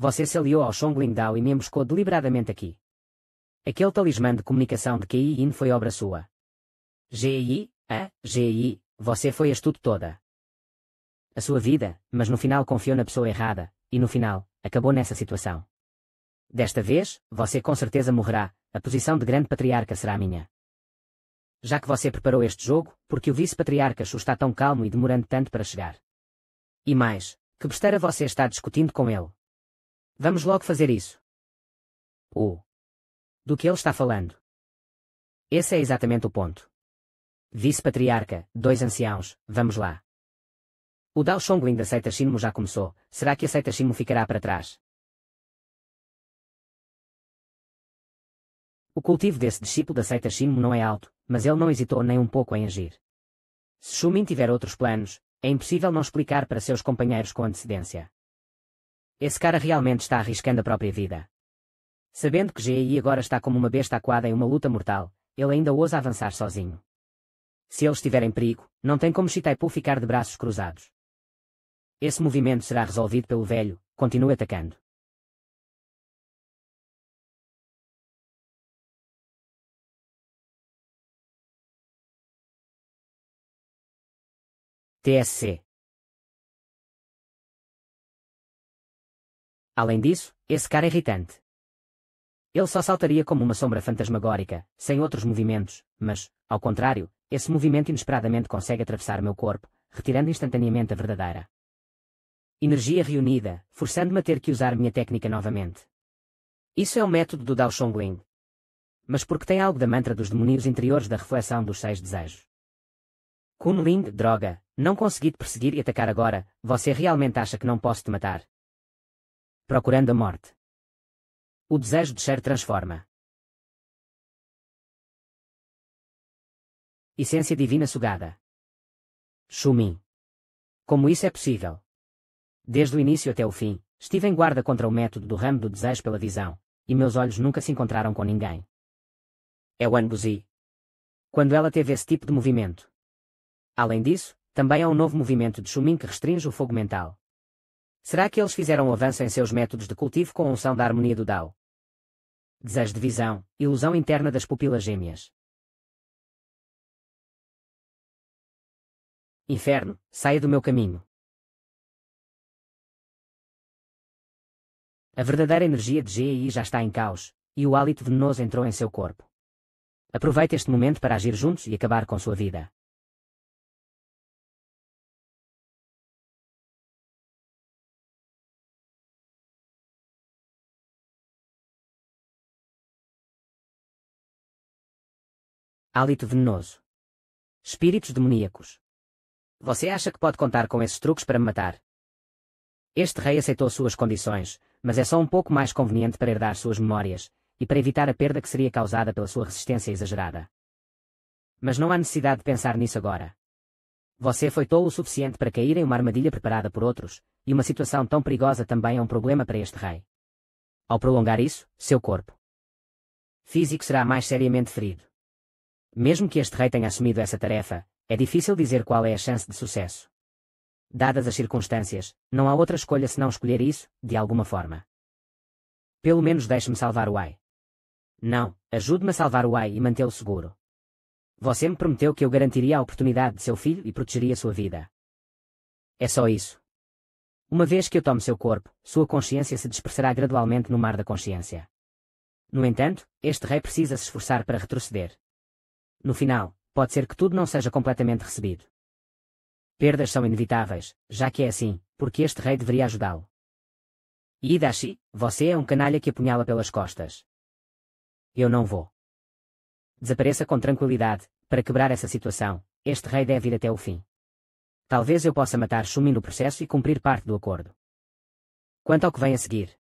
você se aliou ao Xiongling Dao e me emboscou deliberadamente aqui. Aquele talismã de comunicação de Qi-Yin foi obra sua. Gi, você foi astuto toda a sua vida, mas no final confiou na pessoa errada, e no final, acabou nessa situação. Desta vez, você com certeza morrerá, a posição de grande patriarca será minha. Já que você preparou este jogo, porque o vice-patriarca Shu está tão calmo e demorando tanto para chegar? E mais, que besteira você está discutindo com ele? Vamos logo fazer isso. Do que ele está falando? Esse é exatamente o ponto. Vice-patriarca, 2 anciãos, vamos lá. O Dao Xiongling da seita Shinmu já começou, será que a seita Shinmu ficará para trás? O cultivo desse discípulo da seita Shinmu não é alto, mas ele não hesitou nem um pouco em agir. Se Shumin tiver outros planos, é impossível não explicar para seus companheiros com antecedência. Esse cara realmente está arriscando a própria vida. Sabendo que Ji agora está como uma besta aquada em uma luta mortal, ele ainda ousa avançar sozinho. Se ele estiver em perigo, não tem como Shitaipu ficar de braços cruzados. Esse movimento será resolvido pelo velho, continue atacando. TSC. Além disso, esse cara é irritante. Ele só saltaria como uma sombra fantasmagórica, sem outros movimentos, mas, ao contrário, esse movimento inesperadamente consegue atravessar meu corpo, retirando instantaneamente a verdadeira energia reunida, forçando-me a ter que usar minha técnica novamente. Isso é o método do Dao Xiongling. Mas porque tem algo da mantra dos demónios interiores da reflexão dos 6 desejos. Kunling, droga, não consegui te perseguir e atacar agora, você realmente acha que não posso te matar? Procurando a morte. O desejo de ser transforma. Essência divina sugada. Shumin. Como isso é possível? Desde o início até o fim, estive em guarda contra o método do ramo do desejo pela visão, e meus olhos nunca se encontraram com ninguém. É Wan Buzi. Quando ela teve esse tipo de movimento. Além disso, também há um novo movimento de Shumin que restringe o fogo mental. Será que eles fizeram um avanço em seus métodos de cultivo com a unção da harmonia do Dao? Desejo de visão, ilusão interna das pupilas gêmeas. Inferno, saia do meu caminho. A verdadeira energia de Gi já está em caos, e o hálito venenoso entrou em seu corpo. Aproveite este momento para agir juntos e acabar com sua vida. Hálito venenoso. Espíritos demoníacos. Você acha que pode contar com esses truques para me matar? Este rei aceitou suas condições, mas é só um pouco mais conveniente para herdar suas memórias, e para evitar a perda que seria causada pela sua resistência exagerada. Mas não há necessidade de pensar nisso agora. Você foi tolo o suficiente para cair em uma armadilha preparada por outros, e uma situação tão perigosa também é um problema para este rei. Ao prolongar isso, seu corpo físico será mais seriamente ferido. Mesmo que este rei tenha assumido essa tarefa, é difícil dizer qual é a chance de sucesso. Dadas as circunstâncias, não há outra escolha senão escolher isso, de alguma forma. Pelo menos deixe-me salvar o Ai. Não, ajude-me a salvar o Ai e mantê-lo seguro. Você me prometeu que eu garantiria a oportunidade de seu filho e protegeria sua vida. É só isso. Uma vez que eu tome seu corpo, sua consciência se dispersará gradualmente no mar da consciência. No entanto, este rei precisa se esforçar para retroceder. No final, pode ser que tudo não seja completamente recebido. Perdas são inevitáveis, já que é assim, porque este rei deveria ajudá-lo. Iidashi, você é um canalha que apunhala pelas costas. Eu não vou. Desapareça com tranquilidade, para quebrar essa situação, este rei deve ir até o fim. Talvez eu possa matar Shumin no processo e cumprir parte do acordo. Quanto ao que vem a seguir.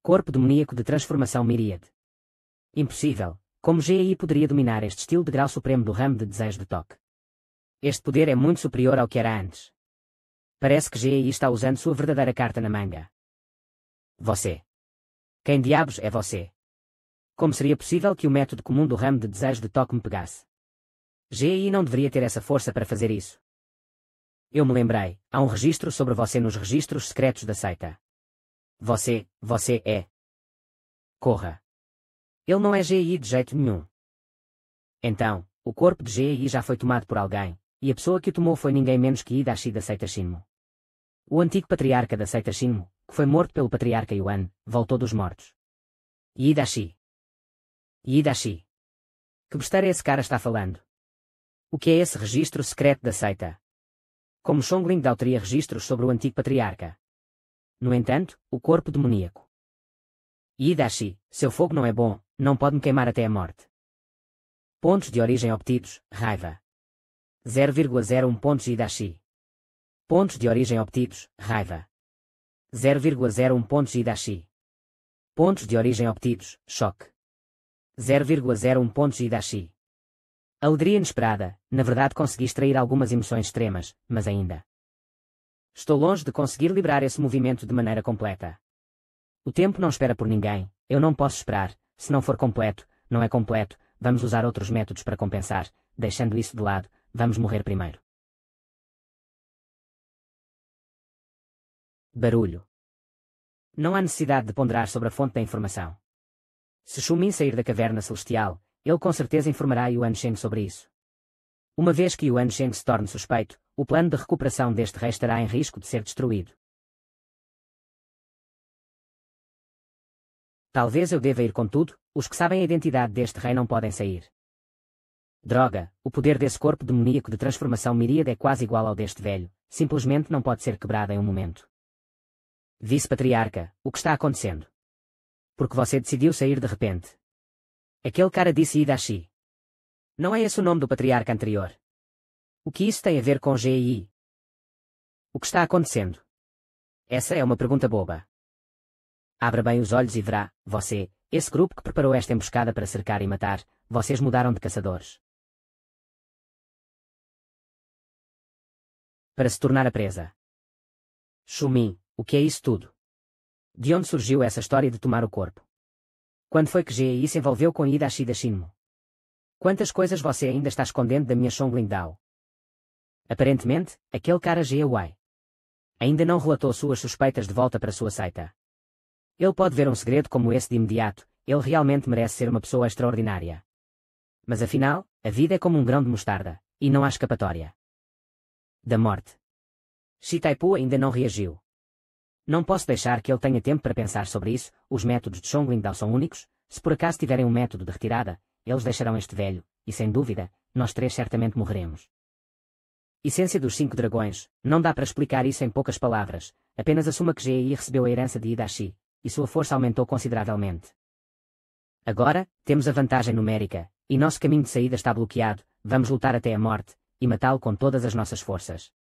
Corpo demoníaco de transformação miríade. Impossível, como Gi poderia dominar este estilo de grau supremo do ramo de desejo de toque. Este poder é muito superior ao que era antes. Parece que Gi está usando sua verdadeira carta na manga. Você. Quem diabos é você? Como seria possível que o método comum do ramo de desejo de toque me pegasse? GI não deveria ter essa força para fazer isso. Eu me lembrei, há um registro sobre você nos registros secretos da seita. Você é. Corra. Ele não é GI de jeito nenhum. Então, o corpo de GI já foi tomado por alguém, e a pessoa que o tomou foi ninguém menos que Hidashi da seita Shinmo. O antigo patriarca da seita Shinmo, que foi morto pelo patriarca Yuan, voltou dos mortos. Hidashi. Que besteira esse cara está falando? O que é esse registro secreto da seita? Como Shongling Dao teria registros sobre o antigo patriarca? No entanto, o corpo demoníaco. Hidashi, seu fogo não é bom, não pode me queimar até a morte. Pontos de origem obtidos, raiva. 0,01 pontos Hidashi. Pontos de origem obtidos, raiva. 0,01 pontos Hidashi. Pontos de origem obtidos, choque. 0,01 pontos Hidashi. Alegria inesperada, na verdade consegui extrair algumas emoções extremas, mas ainda estou longe de conseguir liberar esse movimento de maneira completa. O tempo não espera por ninguém, eu não posso esperar, se não for completo, não é completo, vamos usar outros métodos para compensar, deixando isso de lado, vamos morrer primeiro. Barulho. Não há necessidade de ponderar sobre a fonte da informação. Se Shumin sair da caverna celestial, ele com certeza informará Yuan Sheng sobre isso. Uma vez que Yuan Sheng se torne suspeito, o plano de recuperação deste rei estará em risco de ser destruído. Talvez eu deva ir contudo, os que sabem a identidade deste rei não podem sair. Droga, o poder desse corpo demoníaco de transformação miríade é quase igual ao deste velho, simplesmente não pode ser quebrado em um momento. Vice-patriarca, o que está acontecendo? Porque você decidiu sair de repente. Aquele cara disse Hidashi. Não é esse o nome do patriarca anterior? O que isso tem a ver com GI? O que está acontecendo? Essa é uma pergunta boba. Abra bem os olhos e verá, esse grupo que preparou esta emboscada para cercar e matar, vocês mudaram de caçadores. Para se tornar a presa. Shumin, o que é isso tudo? De onde surgiu essa história de tomar o corpo? Quando foi que GI se envolveu com Hidashi da Shinmo? Quantas coisas você ainda está escondendo da minha Shongling Dao? Aparentemente, aquele cara GY ainda não relatou suas suspeitas de volta para sua seita. Ele pode ver um segredo como esse de imediato, ele realmente merece ser uma pessoa extraordinária. Mas afinal, a vida é como um grão de mostarda, e não há escapatória. Da morte. Shi Taipu ainda não reagiu. Não posso deixar que ele tenha tempo para pensar sobre isso, os métodos de Shongling Dao são únicos, se por acaso tiverem um método de retirada, eles deixarão este velho, e sem dúvida, nós três certamente morreremos. Essência dos 5 dragões, não dá para explicar isso em poucas palavras, apenas assuma que GI recebeu a herança de Hidashi, e sua força aumentou consideravelmente. Agora, temos a vantagem numérica, e nosso caminho de saída está bloqueado, vamos lutar até a morte, e matá-lo com todas as nossas forças.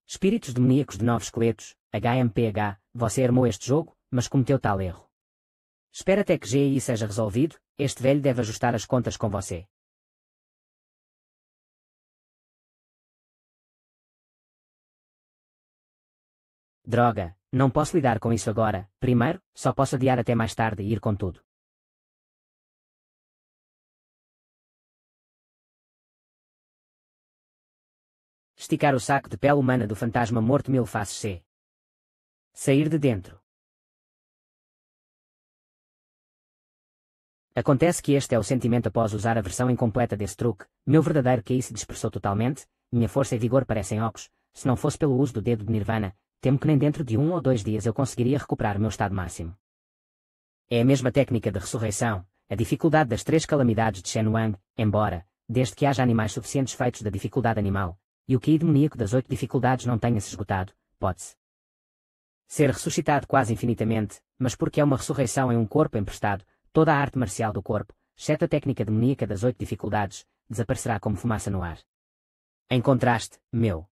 Espíritos demoníacos de 9 esqueletos, HMPH, você armou este jogo, mas cometeu tal erro. Espera até que GI seja resolvido, este velho deve ajustar as contas com você. Droga, não posso lidar com isso agora, primeiro, só posso adiar até mais tarde e ir com tudo. Esticar o saco de pele humana do fantasma morto 1000 faces C. Sair de dentro. Acontece que este é o sentimento após usar a versão incompleta desse truque, meu verdadeiro QI se dispersou totalmente, minha força e vigor parecem ocos, se não fosse pelo uso do dedo de Nirvana, temo que nem dentro de 1 ou 2 dias eu conseguiria recuperar meu estado máximo. É a mesma técnica de ressurreição, a dificuldade das 3 calamidades de Shen Wang, embora, desde que haja animais suficientes feitos da dificuldade animal, e o QI demoníaco das 8 dificuldades não tenha se esgotado, pode-se ser ressuscitado quase infinitamente, mas porque é uma ressurreição em um corpo emprestado, toda a arte marcial do corpo, exceto a técnica demoníaca das 8 dificuldades, desaparecerá como fumaça no ar. Em contraste, meu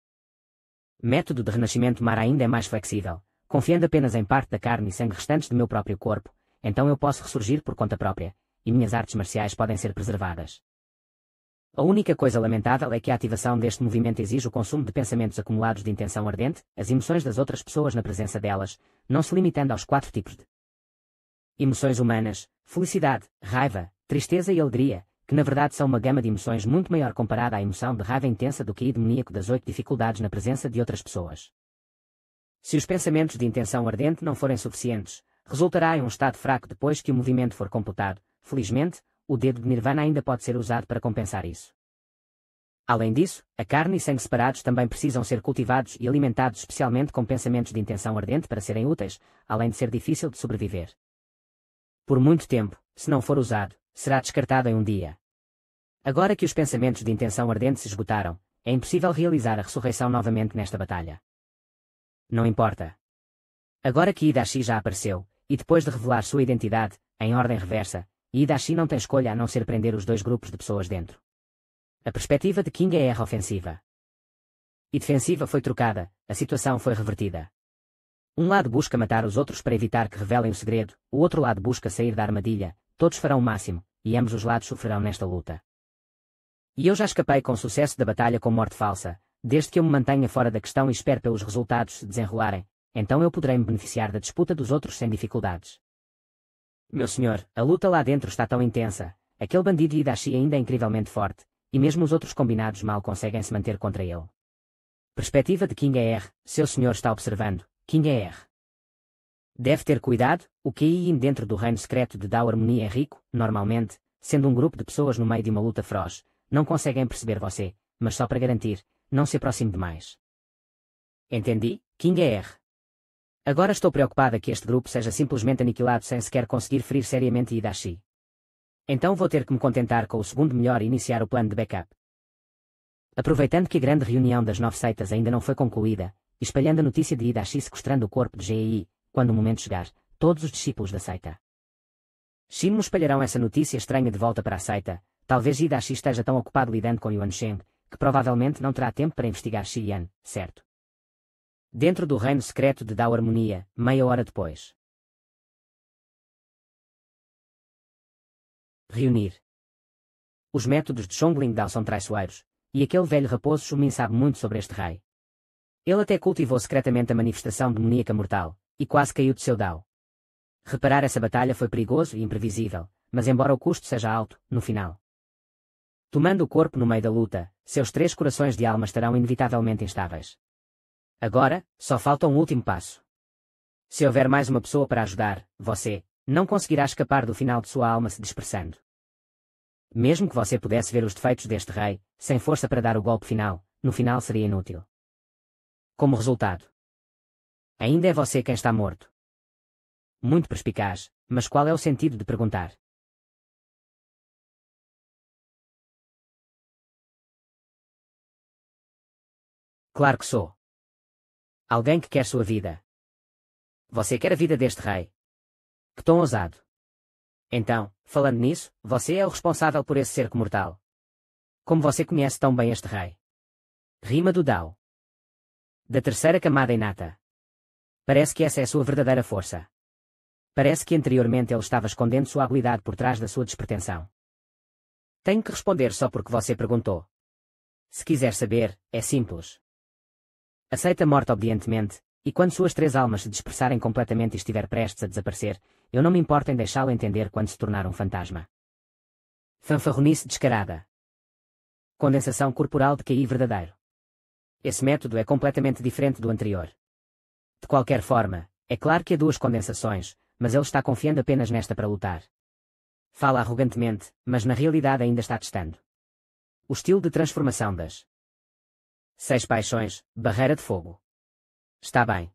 método de renascimento mar ainda é mais flexível, confiando apenas em parte da carne e sangue restantes do meu próprio corpo, então eu posso ressurgir por conta própria, e minhas artes marciais podem ser preservadas. A única coisa lamentável é que a ativação deste movimento exige o consumo de pensamentos acumulados de intenção ardente, as emoções das outras pessoas na presença delas, não se limitando aos 4 tipos de emoções humanas: felicidade, raiva, tristeza e alegria, que na verdade são uma gama de emoções muito maior comparada à emoção de raiva intensa do QI demoníaco das 8 dificuldades na presença de outras pessoas. Se os pensamentos de intenção ardente não forem suficientes, resultará em um estado fraco depois que o movimento for completado. Felizmente, o dedo de Nirvana ainda pode ser usado para compensar isso. Além disso, a carne e sangue separados também precisam ser cultivados e alimentados especialmente com pensamentos de intenção ardente para serem úteis, além de ser difícil de sobreviver. Por muito tempo, se não for usado, será descartado em um dia. Agora que os pensamentos de intenção ardente se esgotaram, é impossível realizar a ressurreição novamente nesta batalha. Não importa. Agora que Hidashi já apareceu, e depois de revelar sua identidade, em ordem reversa, Hidashi não tem escolha a não ser prender os 2 grupos de pessoas dentro. A perspectiva de King é ofensiva. E defensiva foi trocada, a situação foi revertida. Um lado busca matar os outros para evitar que revelem o segredo, o outro lado busca sair da armadilha, todos farão o máximo, e ambos os lados sofrerão nesta luta. E eu já escapei com sucesso da batalha com morte falsa, desde que eu me mantenha fora da questão e espere pelos resultados se desenrolarem, então eu poderei me beneficiar da disputa dos outros sem dificuldades. Meu senhor, a luta lá dentro está tão intensa, aquele bandido Hidashi ainda é incrivelmente forte, e mesmo os outros combinados mal conseguem se manter contra ele. Perspectiva de King R, seu senhor está observando, King R. Deve ter cuidado, o QI dentro do reino secreto de Dao Harmonia é rico, normalmente, sendo um grupo de pessoas no meio de uma luta feroz, não conseguem perceber você, mas só para garantir, não se aproxime demais. Entendi, King R. Agora estou preocupada que este grupo seja simplesmente aniquilado sem sequer conseguir ferir seriamente Hidashi. Então vou ter que me contentar com o segundo melhor e iniciar o plano de backup. Aproveitando que a grande reunião das 9 seitas ainda não foi concluída, e espalhando a notícia de Hidashi sequestrando o corpo de GEI, quando o momento chegar, todos os discípulos da seita Shinmu espalharão essa notícia estranha de volta para a seita. Talvez Hidashi esteja tão ocupado lidando com Yuan Sheng, que provavelmente não terá tempo para investigar Xiyan, certo? Dentro do reino secreto de Dao Harmonia, meia hora depois. Reunir. Os métodos de Zhongling Dao são traiçoeiros, e aquele velho raposo Shumin sabe muito sobre este rei. Ele até cultivou secretamente a manifestação demoníaca mortal, e quase caiu de seu Dao. Reparar essa batalha foi perigoso e imprevisível, mas embora o custo seja alto, no final. Tomando o corpo no meio da luta, seus 3 corações de alma estarão inevitavelmente instáveis. Agora, só falta um último passo. Se houver mais uma pessoa para ajudar, você não conseguirá escapar do final de sua alma se dispersando. Mesmo que você pudesse ver os defeitos deste rei, sem força para dar o golpe final, no final seria inútil. Como resultado, ainda é você quem está morto. Muito perspicaz, mas qual é o sentido de perguntar? Claro que sou. Alguém que quer sua vida. Você quer a vida deste rei. Que tão ousado. Então, falando nisso, você é o responsável por esse cerco mortal. Como você conhece tão bem este rei? Rima do Dao. Da terceira camada inata. Parece que essa é a sua verdadeira força. Parece que anteriormente ele estava escondendo sua habilidade por trás da sua despretensão. Tenho que responder só porque você perguntou. Se quiser saber, é simples. Aceita a morte obedientemente, e quando suas 3 almas se dispersarem completamente e estiver prestes a desaparecer, eu não me importo em deixá-lo entender quando se tornar um fantasma. Fanfarronice descarada. Condensação corporal de QI verdadeiro. Esse método é completamente diferente do anterior. De qualquer forma, é claro que há 2 condensações, mas ele está confiando apenas nesta para lutar. Fala arrogantemente, mas na realidade ainda está testando. O estilo de transformação das 6 paixões, barreira de fogo. Está bem.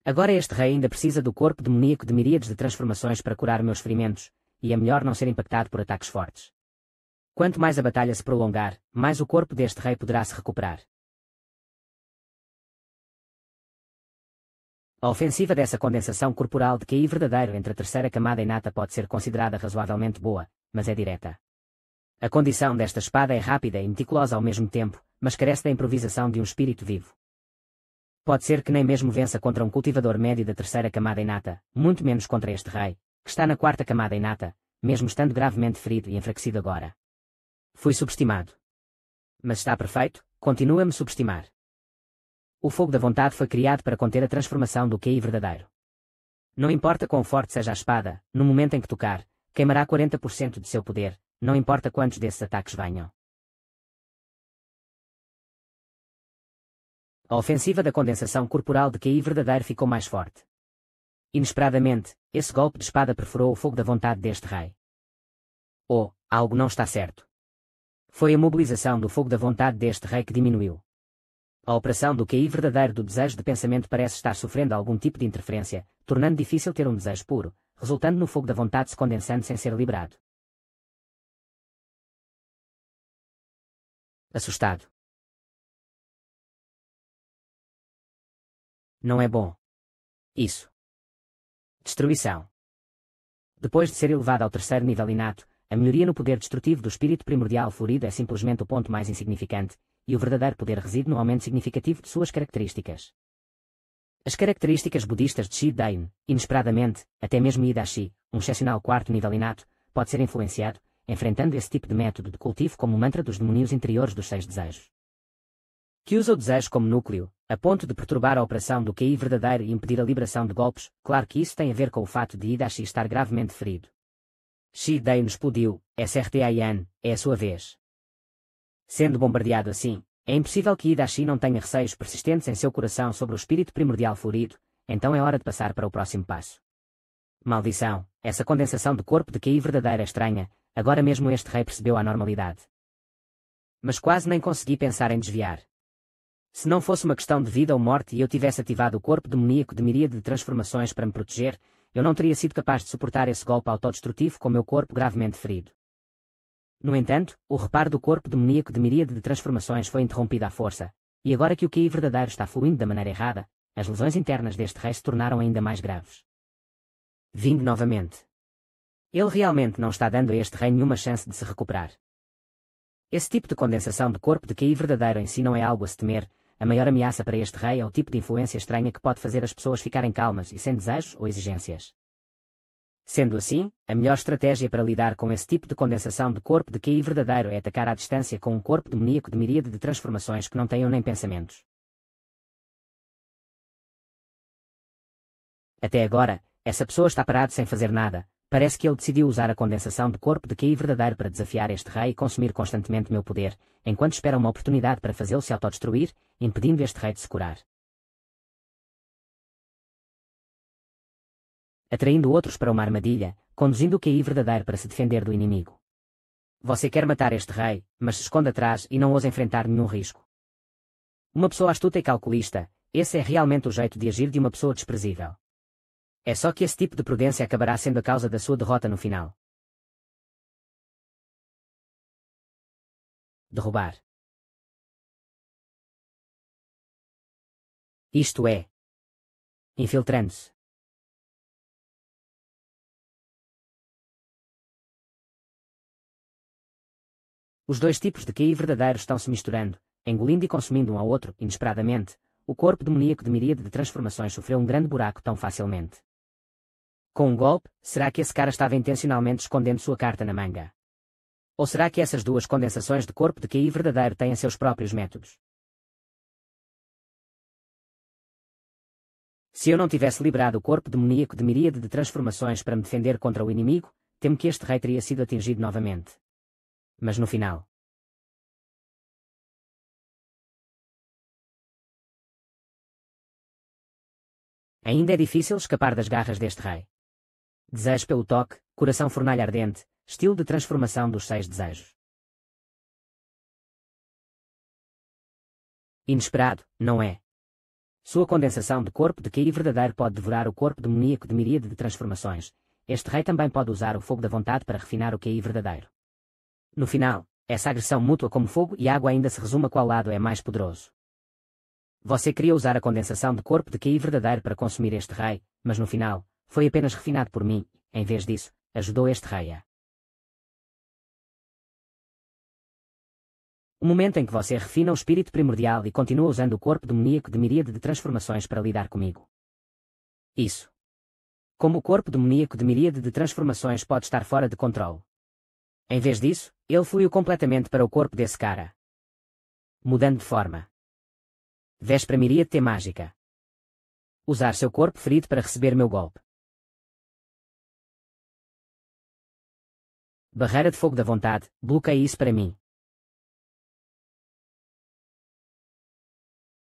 Agora este rei ainda precisa do corpo demoníaco de miríades de transformações para curar meus ferimentos, e é melhor não ser impactado por ataques fortes. Quanto mais a batalha se prolongar, mais o corpo deste rei poderá se recuperar. A ofensiva dessa condensação corporal de QI verdadeiro entre a terceira camada inata pode ser considerada razoavelmente boa, mas é direta. A condição desta espada é rápida e meticulosa ao mesmo tempo, mas carece da improvisação de um espírito vivo. Pode ser que nem mesmo vença contra um cultivador médio da terceira camada inata, muito menos contra este rei, que está na 4ª camada inata, mesmo estando gravemente ferido e enfraquecido agora. Fui subestimado. Mas está perfeito, continua a me subestimar. O fogo da vontade foi criado para conter a transformação do QI verdadeiro. Não importa quão forte seja a espada, no momento em que tocar, queimará 40% de seu poder, não importa quantos desses ataques venham. A ofensiva da condensação corporal de QI verdadeiro ficou mais forte. Inesperadamente, esse golpe de espada perfurou o fogo da vontade deste rei. Oh, algo não está certo. Foi a mobilização do fogo da vontade deste rei que diminuiu. A operação do QI verdadeiro do desejo de pensamento parece estar sofrendo algum tipo de interferência, tornando difícil ter um desejo puro, resultando no fogo da vontade se condensando sem ser liberado. Assustado. Não é bom. Isso. Destruição. Depois de ser elevado ao terceiro nível inato, a melhoria no poder destrutivo do espírito primordial florido é simplesmente o ponto mais insignificante, e o verdadeiro poder reside no aumento significativo de suas características. As características budistas de Shi Dain, inesperadamente, até mesmo Hidashi, um excepcional quarto nível inato, pode ser influenciado, enfrentando esse tipo de método de cultivo como o mantra dos demônios interiores dos 6 desejos. Que usa o desejo como núcleo, a ponto de perturbar a operação do QI verdadeiro e impedir a liberação de golpes. Claro que isso tem a ver com o fato de Hidashi estar gravemente ferido. Shi Dain explodiu, SRTAN, é a sua vez. Sendo bombardeado assim, é impossível que Hidashi não tenha receios persistentes em seu coração sobre o espírito primordial florido, então é hora de passar para o próximo passo. Maldição, essa condensação de corpo de QI verdadeira é estranha, agora mesmo este rei percebeu a normalidade. Mas quase nem consegui pensar em desviar. Se não fosse uma questão de vida ou morte e eu tivesse ativado o corpo demoníaco de miríade de transformações para me proteger, eu não teria sido capaz de suportar esse golpe autodestrutivo com meu corpo gravemente ferido. No entanto, o reparo do corpo demoníaco de miríade de transformações foi interrompido à força, e agora que o QI verdadeiro está fluindo da maneira errada, as lesões internas deste rei se tornaram ainda mais graves. Vindo novamente. Ele realmente não está dando a este rei nenhuma chance de se recuperar. Esse tipo de condensação de corpo de QI verdadeiro em si não é algo a se temer. A maior ameaça para este rei é o tipo de influência estranha que pode fazer as pessoas ficarem calmas e sem desejos ou exigências. Sendo assim, a melhor estratégia para lidar com esse tipo de condensação de corpo de QI verdadeiro é atacar à distância com um corpo demoníaco de miríade de transformações que não tenham nem pensamentos. Até agora, essa pessoa está parada sem fazer nada. Parece que ele decidiu usar a condensação de corpo de QI verdadeiro para desafiar este rei e consumir constantemente meu poder, enquanto espera uma oportunidade para fazê-lo se autodestruir, impedindo este rei de se curar. Atraindo outros para uma armadilha, conduzindo o QI verdadeiro para se defender do inimigo. Você quer matar este rei, mas se esconde atrás e não ousa enfrentar nenhum risco. Uma pessoa astuta e calculista, esse é realmente o jeito de agir de uma pessoa desprezível. É só que esse tipo de prudência acabará sendo a causa da sua derrota no final. Derrubar. Isto é. Infiltrando-se. Os dois tipos de QI verdadeiro estão se misturando, engolindo e consumindo um ao outro, inesperadamente. O corpo demoníaco de miríade de transformações sofreu um grande buraco tão facilmente. Com um golpe, será que esse cara estava intencionalmente escondendo sua carta na manga? Ou será que essas duas condensações de corpo de QI verdadeiro têm seus próprios métodos? Se eu não tivesse liberado o corpo demoníaco de miríade de transformações para me defender contra o inimigo, temo que este rei teria sido atingido novamente. Mas no final. Ainda é difícil escapar das garras deste rei. Desejo pelo toque, coração fornalha ardente, estilo de transformação dos 6 desejos. Inesperado, não é? Sua condensação de corpo de QI verdadeiro pode devorar o corpo demoníaco de miríade de transformações. Este rei também pode usar o fogo da vontade para refinar o QI verdadeiro. No final, essa agressão mútua como fogo e água ainda se resume a qual lado é mais poderoso. Você queria usar a condensação de corpo de QI verdadeiro para consumir este rei, mas no final, foi apenas refinado por mim, em vez disso, ajudou este rei a. O momento em que você refina o espírito primordial e continua usando o corpo demoníaco de miríade de transformações para lidar comigo. Isso. Como o corpo demoníaco de miríade de transformações pode estar fora de controle. Em vez disso, ele fluiu completamente para o corpo desse cara, mudando de forma. Véspera miríade mágica. Usar seu corpo ferido para receber meu golpe. Barreira de fogo da vontade, bloqueie isso para mim.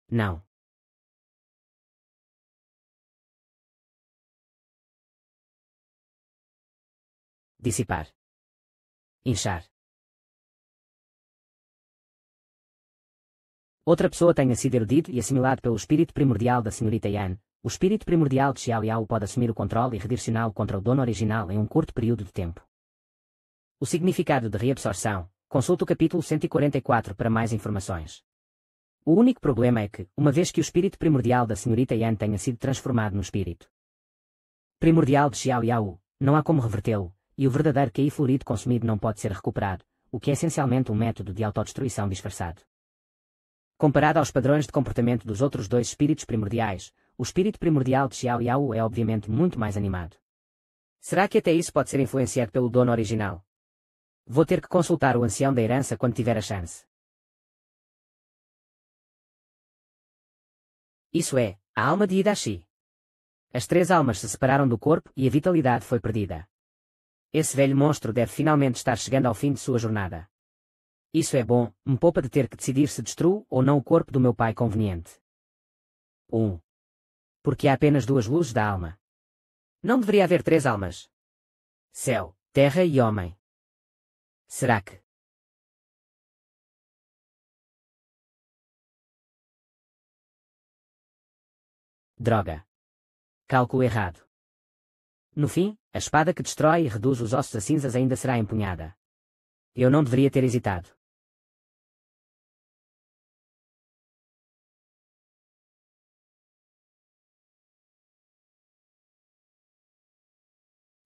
Não. Dissipar. Inchar. Outra pessoa tenha sido erudito e assimilado pelo espírito primordial da senhorita Yan. O espírito primordial de Xiao Yao pode assumir o controle e redirecioná-lo contra o dono original em um curto período de tempo. O significado de reabsorção. Consulte o capítulo 144 para mais informações. O único problema é que, uma vez que o espírito primordial da senhorita Yan tenha sido transformado no espírito primordial de Xiao Yao, não há como revertê-lo, e o verdadeiro QI florido consumido não pode ser recuperado, o que é essencialmente um método de autodestruição disfarçado. Comparado aos padrões de comportamento dos outros dois espíritos primordiais, o espírito primordial de Xiao Yao é obviamente muito mais animado. Será que até isso pode ser influenciado pelo dono original? Vou ter que consultar o ancião da herança quando tiver a chance. Isso é, a alma de Hidashi. As três almas se separaram do corpo e a vitalidade foi perdida. Esse velho monstro deve finalmente estar chegando ao fim de sua jornada. Isso é bom, me poupa de ter que decidir se destruo ou não o corpo do meu pai conveniente. 1. Porque há apenas duas luzes da alma. Não deveria haver três almas. Céu, terra e homem. Será que? Droga. Cálculo errado. No fim, a espada que destrói e reduz os ossos a cinzas ainda será empunhada. Eu não deveria ter hesitado.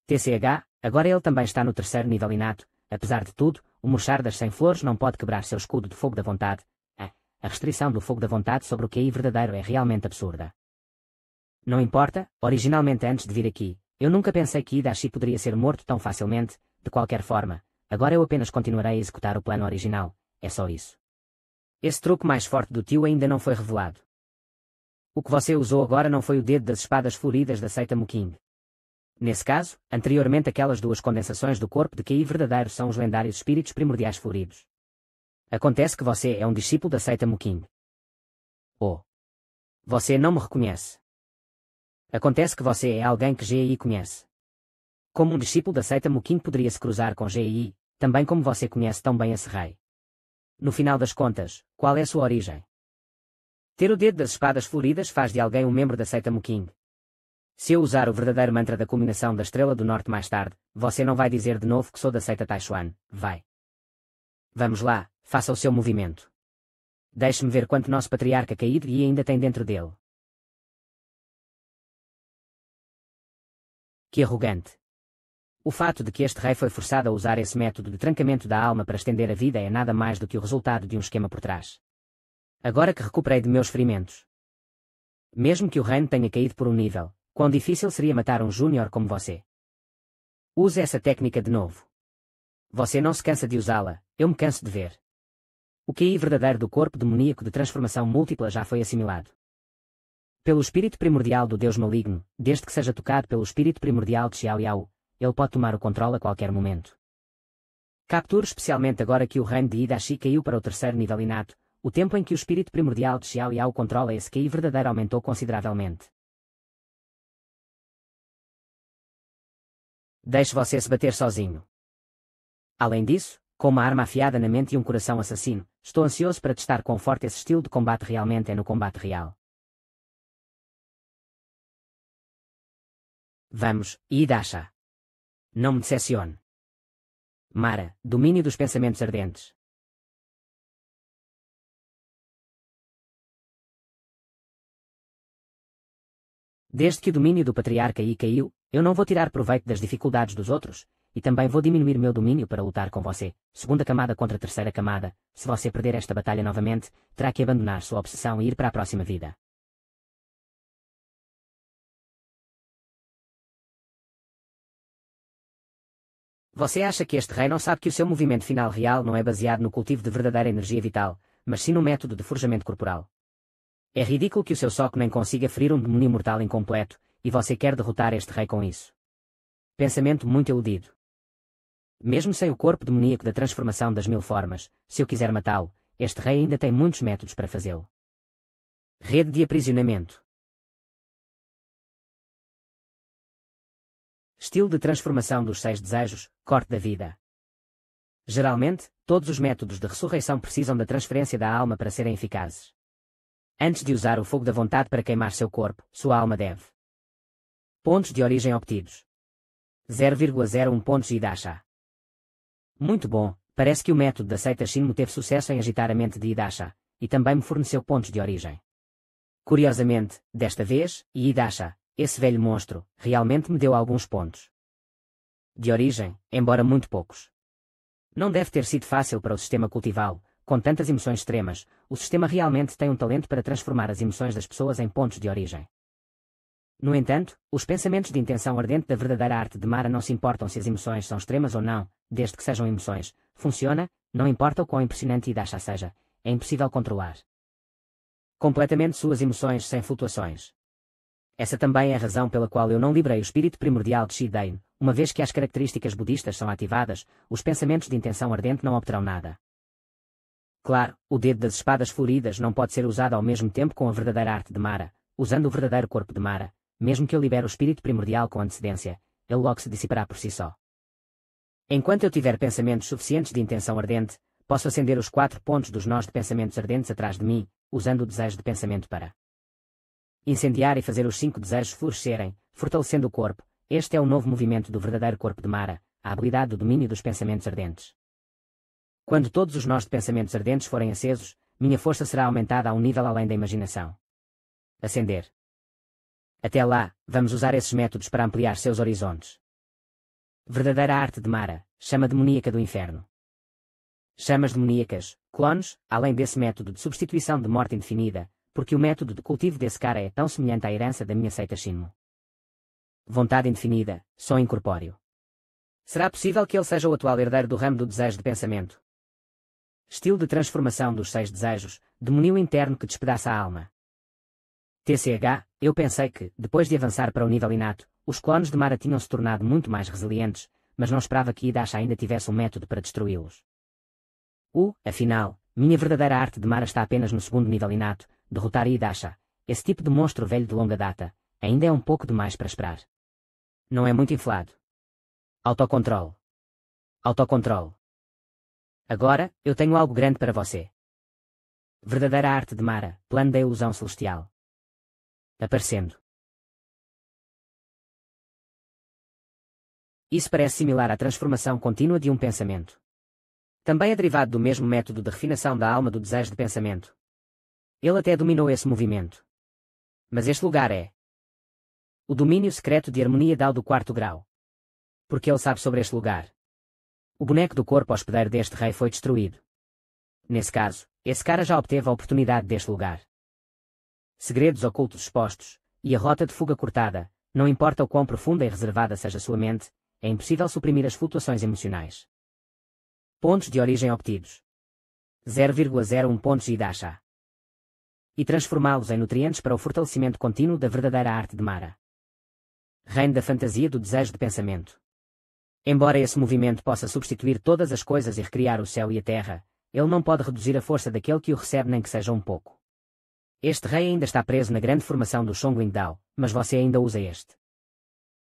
TCH, agora ele também está no terceiro nível inato. Apesar de tudo, o murchar das 100 flores não pode quebrar seu escudo de fogo da vontade. A restrição do fogo da vontade sobre o QI verdadeiro é realmente absurda. Não importa, originalmente antes de vir aqui, eu nunca pensei que Hidashi poderia ser morto tão facilmente, de qualquer forma, agora eu apenas continuarei a executar o plano original, é só isso. Esse truque mais forte do tio ainda não foi revelado. O que você usou agora não foi o dedo das espadas floridas da seita Muking. Nesse caso, anteriormente aquelas duas condensações do corpo de QI verdadeiro são os lendários espíritos primordiais floridos. Acontece que você é um discípulo da seita Muking. Oh. Você não me reconhece. Acontece que você é alguém que GI conhece. Como um discípulo da seita Muking poderia se cruzar com GI, também como você conhece tão bem esse rei. No final das contas, qual é a sua origem? Ter o dedo das espadas floridas faz de alguém um membro da seita Muking. Se eu usar o verdadeiro mantra da culminação da Estrela do Norte mais tarde, você não vai dizer de novo que sou da seita Taishuan, vai? Vamos lá, faça o seu movimento. Deixe-me ver quanto nosso patriarca caído e ainda tem dentro dele. Que arrogante. O fato de que este rei foi forçado a usar esse método de trancamento da alma para estender a vida é nada mais do que o resultado de um esquema por trás. Agora que recuperei de meus ferimentos. Mesmo que o reino tenha caído por um nível, quão difícil seria matar um júnior como você? Use essa técnica de novo. Você não se cansa de usá-la, eu me canso de ver. O QI verdadeiro do corpo demoníaco de transformação múltipla já foi assimilado. Pelo espírito primordial do Deus maligno, desde que seja tocado pelo espírito primordial de Xiao Yao, ele pode tomar o controle a qualquer momento. Capture especialmente agora que o reino de Hidashi caiu para o terceiro nível inato, o tempo em que o espírito primordial de Xiao Yao controla esse QI verdadeiro aumentou consideravelmente. Deixe você se bater sozinho. Além disso, com uma arma afiada na mente e um coração assassino, estou ansioso para testar quão forte esse estilo de combate realmente é no combate real. Vamos, Hidasha. Não me decepcione. Mara, domínio dos pensamentos ardentes. Desde que o domínio do patriarca I caiu, eu não vou tirar proveito das dificuldades dos outros, e também vou diminuir meu domínio para lutar com você, segunda camada contra terceira camada. Se você perder esta batalha novamente, terá que abandonar sua obsessão e ir para a próxima vida. Você acha que este rei não sabe que o seu movimento final real não é baseado no cultivo de verdadeira energia vital, mas sim no método de forjamento corporal? É ridículo que o seu soco nem consiga ferir um demônio mortal incompleto, e você quer derrotar este rei com isso. Pensamento muito iludido. Mesmo sem o corpo demoníaco da transformação das 1000 formas, se eu quiser matá-lo, este rei ainda tem muitos métodos para fazê-lo. Rede de aprisionamento. Estilo de transformação dos 6 desejos, corte da vida. Geralmente, todos os métodos de ressurreição precisam da transferência da alma para serem eficazes. Antes de usar o fogo da vontade para queimar seu corpo, sua alma deve. Pontos de origem obtidos. 0,01 pontos Idasha. Muito bom, parece que o método da seita Shinmu teve sucesso em agitar a mente de Idasha, e também me forneceu pontos de origem. Curiosamente, desta vez, Idasha, esse velho monstro, realmente me deu alguns pontos de origem, embora muito poucos. Não deve ter sido fácil para o sistema cultivá-lo, com tantas emoções extremas, o sistema realmente tem um talento para transformar as emoções das pessoas em pontos de origem. No entanto, os pensamentos de intenção ardente da verdadeira arte de Mara não se importam se as emoções são extremas ou não, desde que sejam emoções. Funciona, não importa o quão impressionante Idasha seja, é impossível controlar completamente suas emoções sem flutuações. Essa também é a razão pela qual eu não liberei o espírito primordial de Shidain, uma vez que as características budistas são ativadas, os pensamentos de intenção ardente não obterão nada. Claro, o dedo das espadas floridas não pode ser usado ao mesmo tempo com a verdadeira arte de Mara, usando o verdadeiro corpo de Mara, mesmo que eu libere o espírito primordial com antecedência, ele logo se dissipará por si só. Enquanto eu tiver pensamentos suficientes de intenção ardente, posso acender os 4 pontos dos nós de pensamentos ardentes atrás de mim, usando o desejo de pensamento para incendiar e fazer os 5 desejos florescerem, fortalecendo o corpo. Este é o novo movimento do verdadeiro corpo de Mara, a habilidade do domínio dos pensamentos ardentes. Quando todos os nós de pensamentos ardentes forem acesos, minha força será aumentada a um nível além da imaginação. Acender. Até lá, vamos usar esses métodos para ampliar seus horizontes. Verdadeira arte de Mara, chama demoníaca do inferno. Chamas demoníacas, clones, além desse método de substituição de morte indefinida, porque o método de cultivo desse cara é tão semelhante à herança da minha seita Shinmu. Vontade indefinida, som incorpóreo. Será possível que ele seja o atual herdeiro do ramo do desejo de pensamento? Estilo de transformação dos 6 desejos, demônio interno que despedaça a alma. TCH, eu pensei que, depois de avançar para o nível inato, os clones de Mara tinham se tornado muito mais resilientes, mas não esperava que Idasha ainda tivesse um método para destruí-los. Afinal, minha verdadeira arte de Mara está apenas no segundo nível inato, derrotar Idasha, esse tipo de monstro velho de longa data, ainda é um pouco demais para esperar. Não é muito inflado. Autocontrole. Autocontrole. Agora, eu tenho algo grande para você. Verdadeira arte de Mara, plano da ilusão celestial. Aparecendo. Isso parece similar à transformação contínua de um pensamento. Também é derivado do mesmo método de refinação da alma do desejo de pensamento. Ele até dominou esse movimento. Mas este lugar é o domínio secreto de harmonia Dao do 4º grau. Porque ele sabe sobre este lugar. O boneco do corpo hospedeiro deste rei foi destruído. Nesse caso, esse cara já obteve a oportunidade deste lugar. Segredos ocultos expostos, e a rota de fuga cortada, não importa o quão profunda e reservada seja sua mente, é impossível suprimir as flutuações emocionais. Pontos de origem obtidos. 0,01 pontos Idasha. E transformá-los em nutrientes para o fortalecimento contínuo da verdadeira arte de Mara. Reino da fantasia do desejo de pensamento. Embora esse movimento possa substituir todas as coisas e recriar o céu e a terra, ele não pode reduzir a força daquele que o recebe nem que seja um pouco. Este rei ainda está preso na grande formação do Shongling Dao, mas você ainda usa este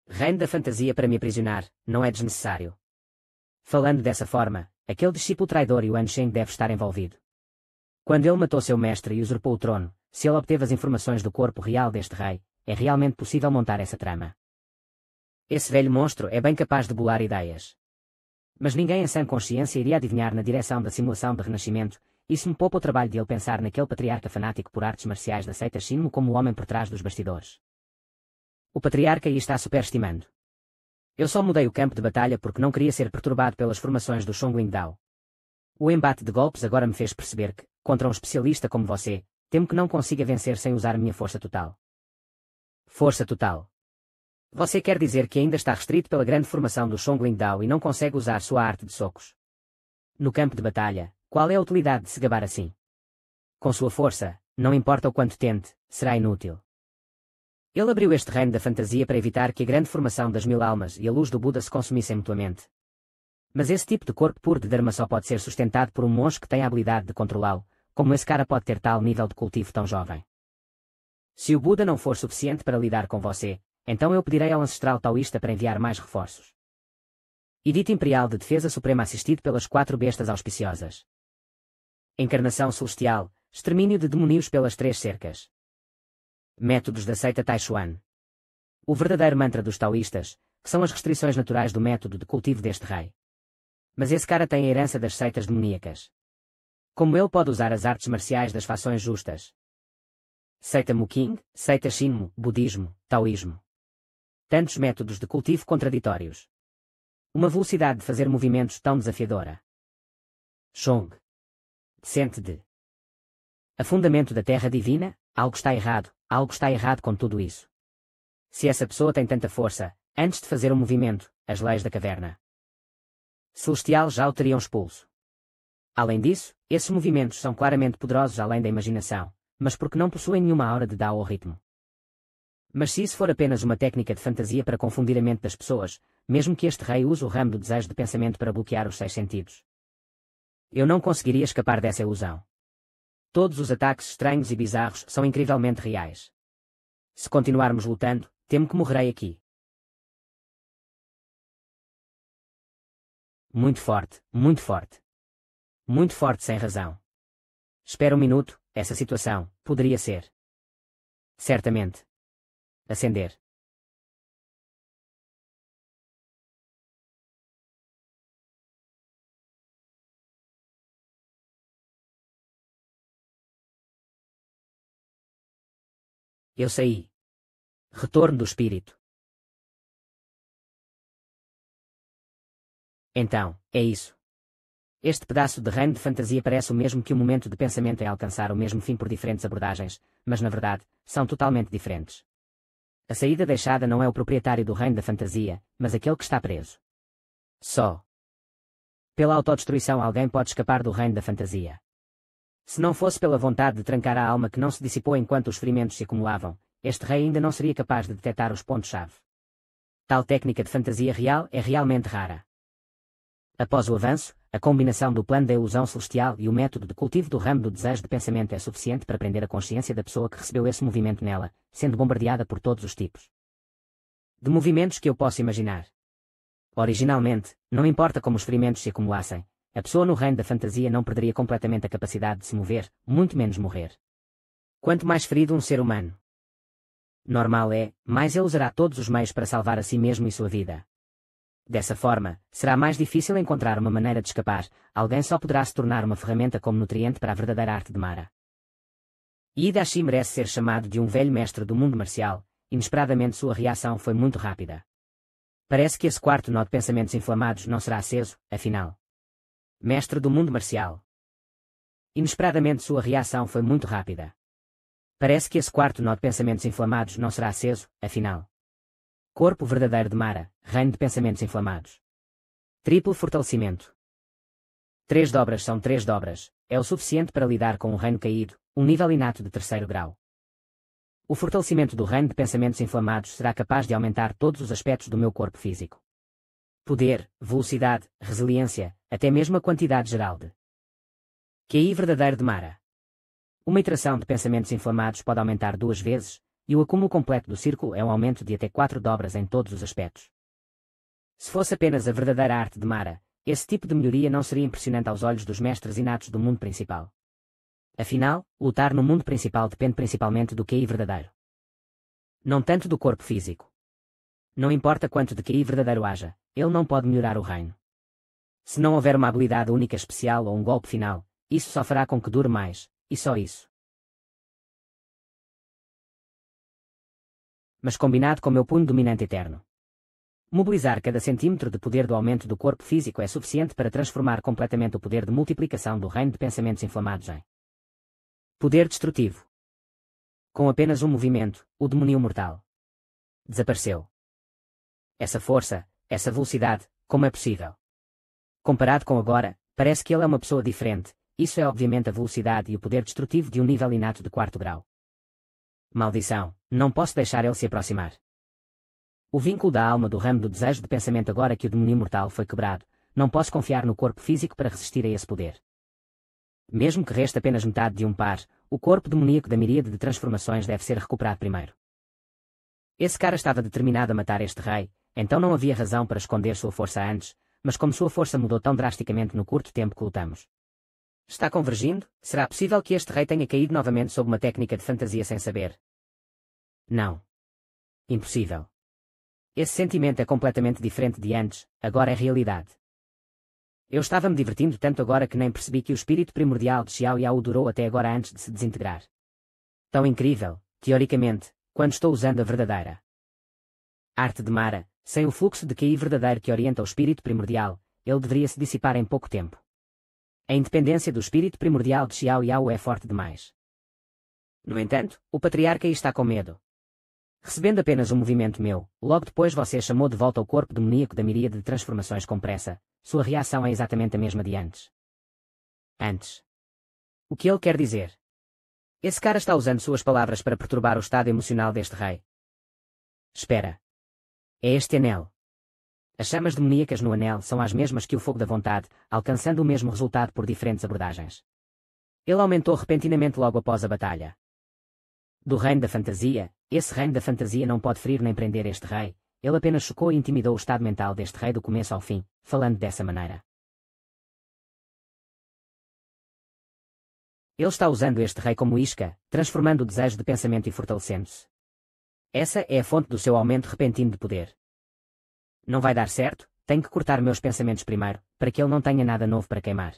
reino da fantasia para me aprisionar, não é desnecessário. Falando dessa forma, aquele discípulo traidor Yuan Sheng deve estar envolvido. Quando ele matou seu mestre e usurpou o trono, se ele obteve as informações do corpo real deste rei, é realmente possível montar essa trama. Esse velho monstro é bem capaz de bolar ideias. Mas ninguém em sã consciência iria adivinhar na direção da simulação de renascimento. Isso me poupa o trabalho de ele pensar naquele patriarca fanático por artes marciais da seita Shinmu como o homem por trás dos bastidores. O patriarca aí está superestimando. Eu só mudei o campo de batalha porque não queria ser perturbado pelas formações do Shongling Dao. O embate de golpes agora me fez perceber que, contra um especialista como você, temo que não consiga vencer sem usar minha força total. Força total. Você quer dizer que ainda está restrito pela grande formação do Shongling Dao e não consegue usar sua arte de socos? No campo de batalha, qual é a utilidade de se gabar assim? Com sua força, não importa o quanto tente, será inútil. Ele abriu este reino da fantasia para evitar que a grande formação das 1000 almas e a luz do Buda se consumissem mutuamente. Mas esse tipo de corpo puro de Dharma só pode ser sustentado por um monge que tem a habilidade de controlá-lo, como esse cara pode ter tal nível de cultivo tão jovem. Se o Buda não for suficiente para lidar com você, então eu pedirei ao ancestral taoísta para enviar mais reforços. Edito Imperial de Defesa Suprema assistido pelas 4 bestas auspiciosas. Encarnação Celestial, extermínio de demónios pelas 3 cercas. Métodos da seita Taishuan. O verdadeiro mantra dos taoístas, que são as restrições naturais do método de cultivo deste rei. Mas esse cara tem a herança das seitas demoníacas. Como ele pode usar as artes marciais das fações justas? Seita Muking, seita Shinmo, budismo, taoísmo. Tantos métodos de cultivo contraditórios. Uma velocidade de fazer movimentos tão desafiadora. Shong. Descente de. Afundamento da terra divina, algo está errado com tudo isso. Se essa pessoa tem tanta força, antes de fazer um movimento, as leis da caverna celestial já o teriam expulso. Além disso, esses movimentos são claramente poderosos além da imaginação, mas porque não possuem nenhuma aura de Dao ou ritmo. Mas se isso for apenas uma técnica de fantasia para confundir a mente das pessoas, mesmo que este rei use o ramo do desejo de pensamento para bloquear os 6 sentidos, eu não conseguiria escapar dessa ilusão. Todos os ataques estranhos e bizarros são incrivelmente reais. Se continuarmos lutando, temo que morrerei aqui. Muito forte, muito forte. Muito forte sem razão. Espera um minuto, essa situação poderia ser. Certamente. Acender. Eu saí. Retorno do espírito. Então, é isso. Este pedaço de reino de fantasia parece o mesmo que o momento de pensamento é alcançar o mesmo fim por diferentes abordagens, mas na verdade, são totalmente diferentes. A saída deixada não é o proprietário do reino da fantasia, mas aquele que está preso. Só pela autodestruição alguém pode escapar do reino da fantasia. Se não fosse pela vontade de trancar a alma que não se dissipou enquanto os ferimentos se acumulavam, este rei ainda não seria capaz de detectar os pontos-chave. Tal técnica de fantasia real é realmente rara. Após o avanço, a combinação do plano da ilusão celestial e o método de cultivo do ramo do desejo de pensamento é suficiente para prender a consciência da pessoa que recebeu esse movimento nela, sendo bombardeada por todos os tipos de movimentos que eu posso imaginar. Originalmente, não importa como os ferimentos se acumulassem, a pessoa no reino da fantasia não perderia completamente a capacidade de se mover, muito menos morrer. Quanto mais ferido um ser humano normal é, mais ele usará todos os meios para salvar a si mesmo e sua vida. Dessa forma, será mais difícil encontrar uma maneira de escapar, alguém só poderá se tornar uma ferramenta como nutriente para a verdadeira arte de Mara. Iedashi merece ser chamado de um velho mestre do mundo marcial, inesperadamente sua reação foi muito rápida. Parece que esse quarto nó de pensamentos inflamados não será aceso, afinal. Mestre do mundo marcial. Inesperadamente sua reação foi muito rápida. Parece que esse quarto nó de pensamentos inflamados não será aceso, afinal. Corpo verdadeiro de Mara, reino de pensamentos inflamados. Triplo fortalecimento. 3 dobras são 3 dobras, é o suficiente para lidar com um reino caído, um nível inato de 3º grau. O fortalecimento do reino de pensamentos inflamados será capaz de aumentar todos os aspectos do meu corpo físico. Poder, velocidade, resiliência, até mesmo a quantidade geral de QI verdadeiro de Mara. Uma iteração de pensamentos inflamados pode aumentar 2 vezes, e o acúmulo completo do círculo é um aumento de até 4 dobras em todos os aspectos. Se fosse apenas a verdadeira arte de Mara, esse tipo de melhoria não seria impressionante aos olhos dos mestres inatos do mundo principal. Afinal, lutar no mundo principal depende principalmente do QI verdadeiro. Não tanto do corpo físico. Não importa quanto de QI verdadeiro haja, ele não pode melhorar o reino. Se não houver uma habilidade única especial ou um golpe final, isso só fará com que dure mais, e só isso. Mas combinado com meu punho dominante eterno. Mobilizar cada centímetro de poder do aumento do corpo físico é suficiente para transformar completamente o poder de multiplicação do reino de pensamentos inflamados em poder destrutivo. Com apenas um movimento, o demônio mortal desapareceu. Essa força, essa velocidade, como é possível? Comparado com agora, parece que ele é uma pessoa diferente. Isso é obviamente a velocidade e o poder destrutivo de um nível inato de 4º grau. Maldição, não posso deixar ele se aproximar. O vínculo da alma do ramo do desejo de pensamento agora que o domínio mortal foi quebrado, não posso confiar no corpo físico para resistir a esse poder. Mesmo que reste apenas metade de um par, o corpo demoníaco da miríade de transformações deve ser recuperado primeiro. Esse cara estava determinado a matar este rei, então não havia razão para esconder sua força antes, mas como sua força mudou tão drasticamente no curto tempo que lutamos. Está convergindo? Será possível que este rei tenha caído novamente sob uma técnica de fantasia sem saber? Não. Impossível. Esse sentimento é completamente diferente de antes, agora é realidade. Eu estava me divertindo tanto agora que nem percebi que o espírito primordial de Xiao Yao durou até agora antes de se desintegrar. Tão incrível, teoricamente, quando estou usando a verdadeira arte de Mara, sem o fluxo de Ki verdadeiro que orienta o espírito primordial, ele deveria se dissipar em pouco tempo. A independência do espírito primordial de Xiao Yao é forte demais. No entanto, o patriarca aí está com medo. Recebendo apenas um movimento meu, logo depois você chamou de volta o corpo demoníaco da miríade de transformações com pressa. Sua reação é exatamente a mesma de antes. Antes. O que ele quer dizer? Esse cara está usando suas palavras para perturbar o estado emocional deste rei. Espera. É este anel. As chamas demoníacas no anel são as mesmas que o fogo da vontade, alcançando o mesmo resultado por diferentes abordagens. Ele aumentou repentinamente logo após a batalha. Do reino da fantasia, esse reino da fantasia não pode ferir nem prender este rei, ele apenas chocou e intimidou o estado mental deste rei do começo ao fim, falando dessa maneira. Ele está usando este rei como isca, transformando o desejo de pensamento e fortalecendo-se. Essa é a fonte do seu aumento repentino de poder. Não vai dar certo, tenho que cortar meus pensamentos primeiro, para que ele não tenha nada novo para queimar.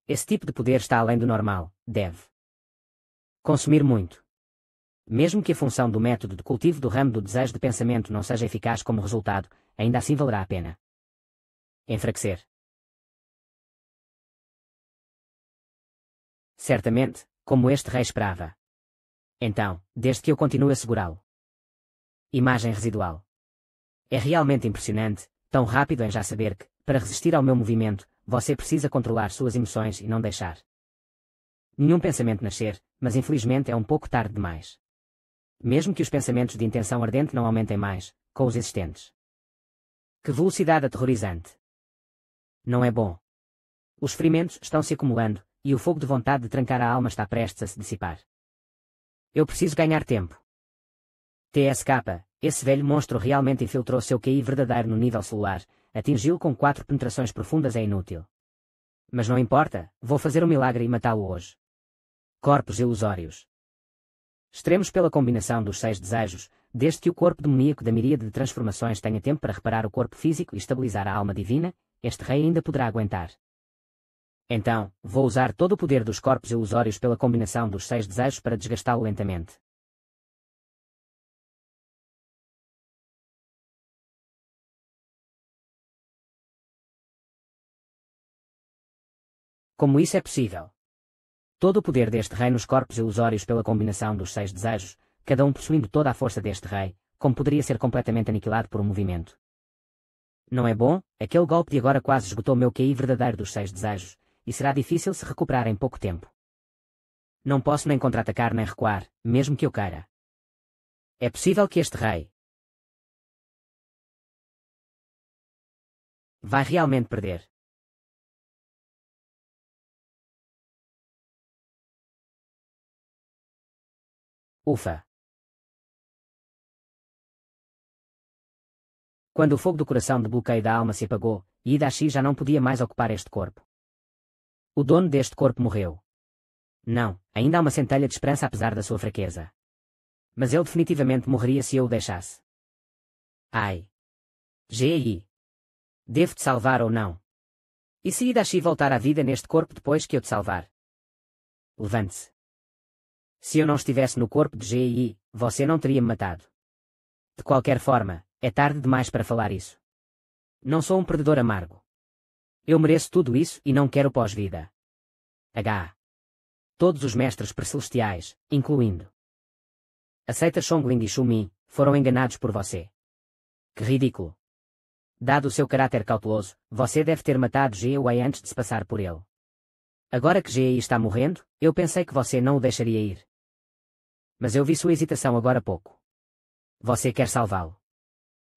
Esse tipo de poder está além do normal, deve consumir muito. Mesmo que a função do método de cultivo do ramo do desejo de pensamento não seja eficaz como resultado, ainda assim valerá a pena enfraquecer. Certamente, como este rei esperava. Então, desde que eu continuo a segurá-lo. Imagem residual. É realmente impressionante, tão rápido em já saber que, para resistir ao meu movimento, você precisa controlar suas emoções e não deixar nenhum pensamento nascer, mas infelizmente é um pouco tarde demais. Mesmo que os pensamentos de intenção ardente não aumentem mais, com os existentes. Que velocidade aterrorizante! Não é bom. Os ferimentos estão se acumulando, e o fogo de vontade de trancar a alma está prestes a se dissipar. Eu preciso ganhar tempo. TSK, esse velho monstro realmente infiltrou seu QI verdadeiro no nível celular, atingiu-o com 4 penetrações profundas é inútil. Mas não importa, vou fazer um milagre e matá-lo hoje. Corpos ilusórios. Extremos pela combinação dos 6 desejos, desde que o corpo demoníaco da miríade de transformações tenha tempo para reparar o corpo físico e estabilizar a alma divina, este rei ainda poderá aguentar. Então, vou usar todo o poder dos corpos ilusórios pela combinação dos 6 desejos para desgastá-lo lentamente. Como isso é possível? Todo o poder deste rei nos corpos ilusórios pela combinação dos 6 desejos, cada um possuindo toda a força deste rei, como poderia ser completamente aniquilado por um movimento. Não é bom? Aquele golpe de agora quase esgotou meu QI verdadeiro dos 6 desejos, e será difícil se recuperar em pouco tempo. Não posso nem contra-atacar nem recuar, mesmo que eu queira. É possível que este rei vai realmente perder. Ufa! Quando o fogo do coração de bloqueio da alma se apagou, Ida-Shi já não podia mais ocupar este corpo. O dono deste corpo morreu. Não, ainda há uma centelha de esperança apesar da sua fraqueza. Mas ele definitivamente morreria se eu o deixasse. Ai. G.I. Devo-te salvar ou não? E se Ida-Shi voltar à vida neste corpo depois que eu te salvar? Levante-se. Se eu não estivesse no corpo de G.I., você não teria me matado. De qualquer forma, é tarde demais para falar isso. Não sou um perdedor amargo. Eu mereço tudo isso e não quero pós-vida. Todos os mestres precelestiais, incluindo a seita Chongling e Shumin, foram enganados por você. Que ridículo. Dado o seu caráter cauteloso, você deve ter matado G.E.Y. antes de se passar por ele. Agora que G.E.Y. está morrendo, eu pensei que você não o deixaria ir. Mas eu vi sua hesitação agora há pouco. Você quer salvá-lo.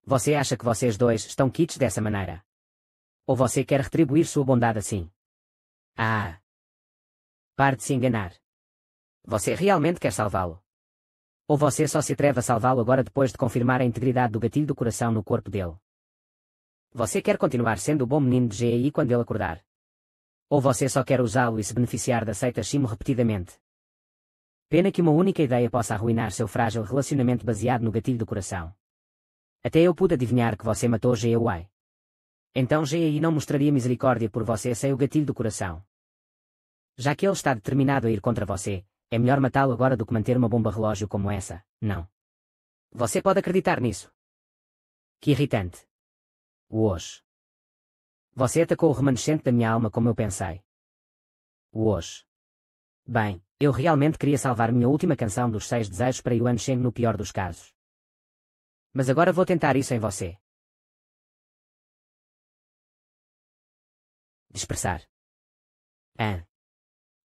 Você acha que vocês dois estão quites dessa maneira? Ou você quer retribuir sua bondade assim? Ah! Pare de se enganar. Você realmente quer salvá-lo? Ou você só se atreve a salvá-lo agora depois de confirmar a integridade do gatilho do coração no corpo dele? Você quer continuar sendo o bom menino de G.E.Y. quando ele acordar? Ou você só quer usá-lo e se beneficiar da seita Shimo repetidamente? Pena que uma única ideia possa arruinar seu frágil relacionamento baseado no gatilho do coração. Até eu pude adivinhar que você matou G.E.Y. Então G.E.Y. não mostraria misericórdia por você sem o gatilho do coração. Já que ele está determinado a ir contra você, é melhor matá-lo agora do que manter uma bomba relógio como essa, não? Você pode acreditar nisso? Que irritante. Wosh. Você atacou o remanescente da minha alma como eu pensei. Wosh. Bem, eu realmente queria salvar minha última canção dos 6 desejos para Yuan Sheng no pior dos casos. Mas agora vou tentar isso em você. Dispersar.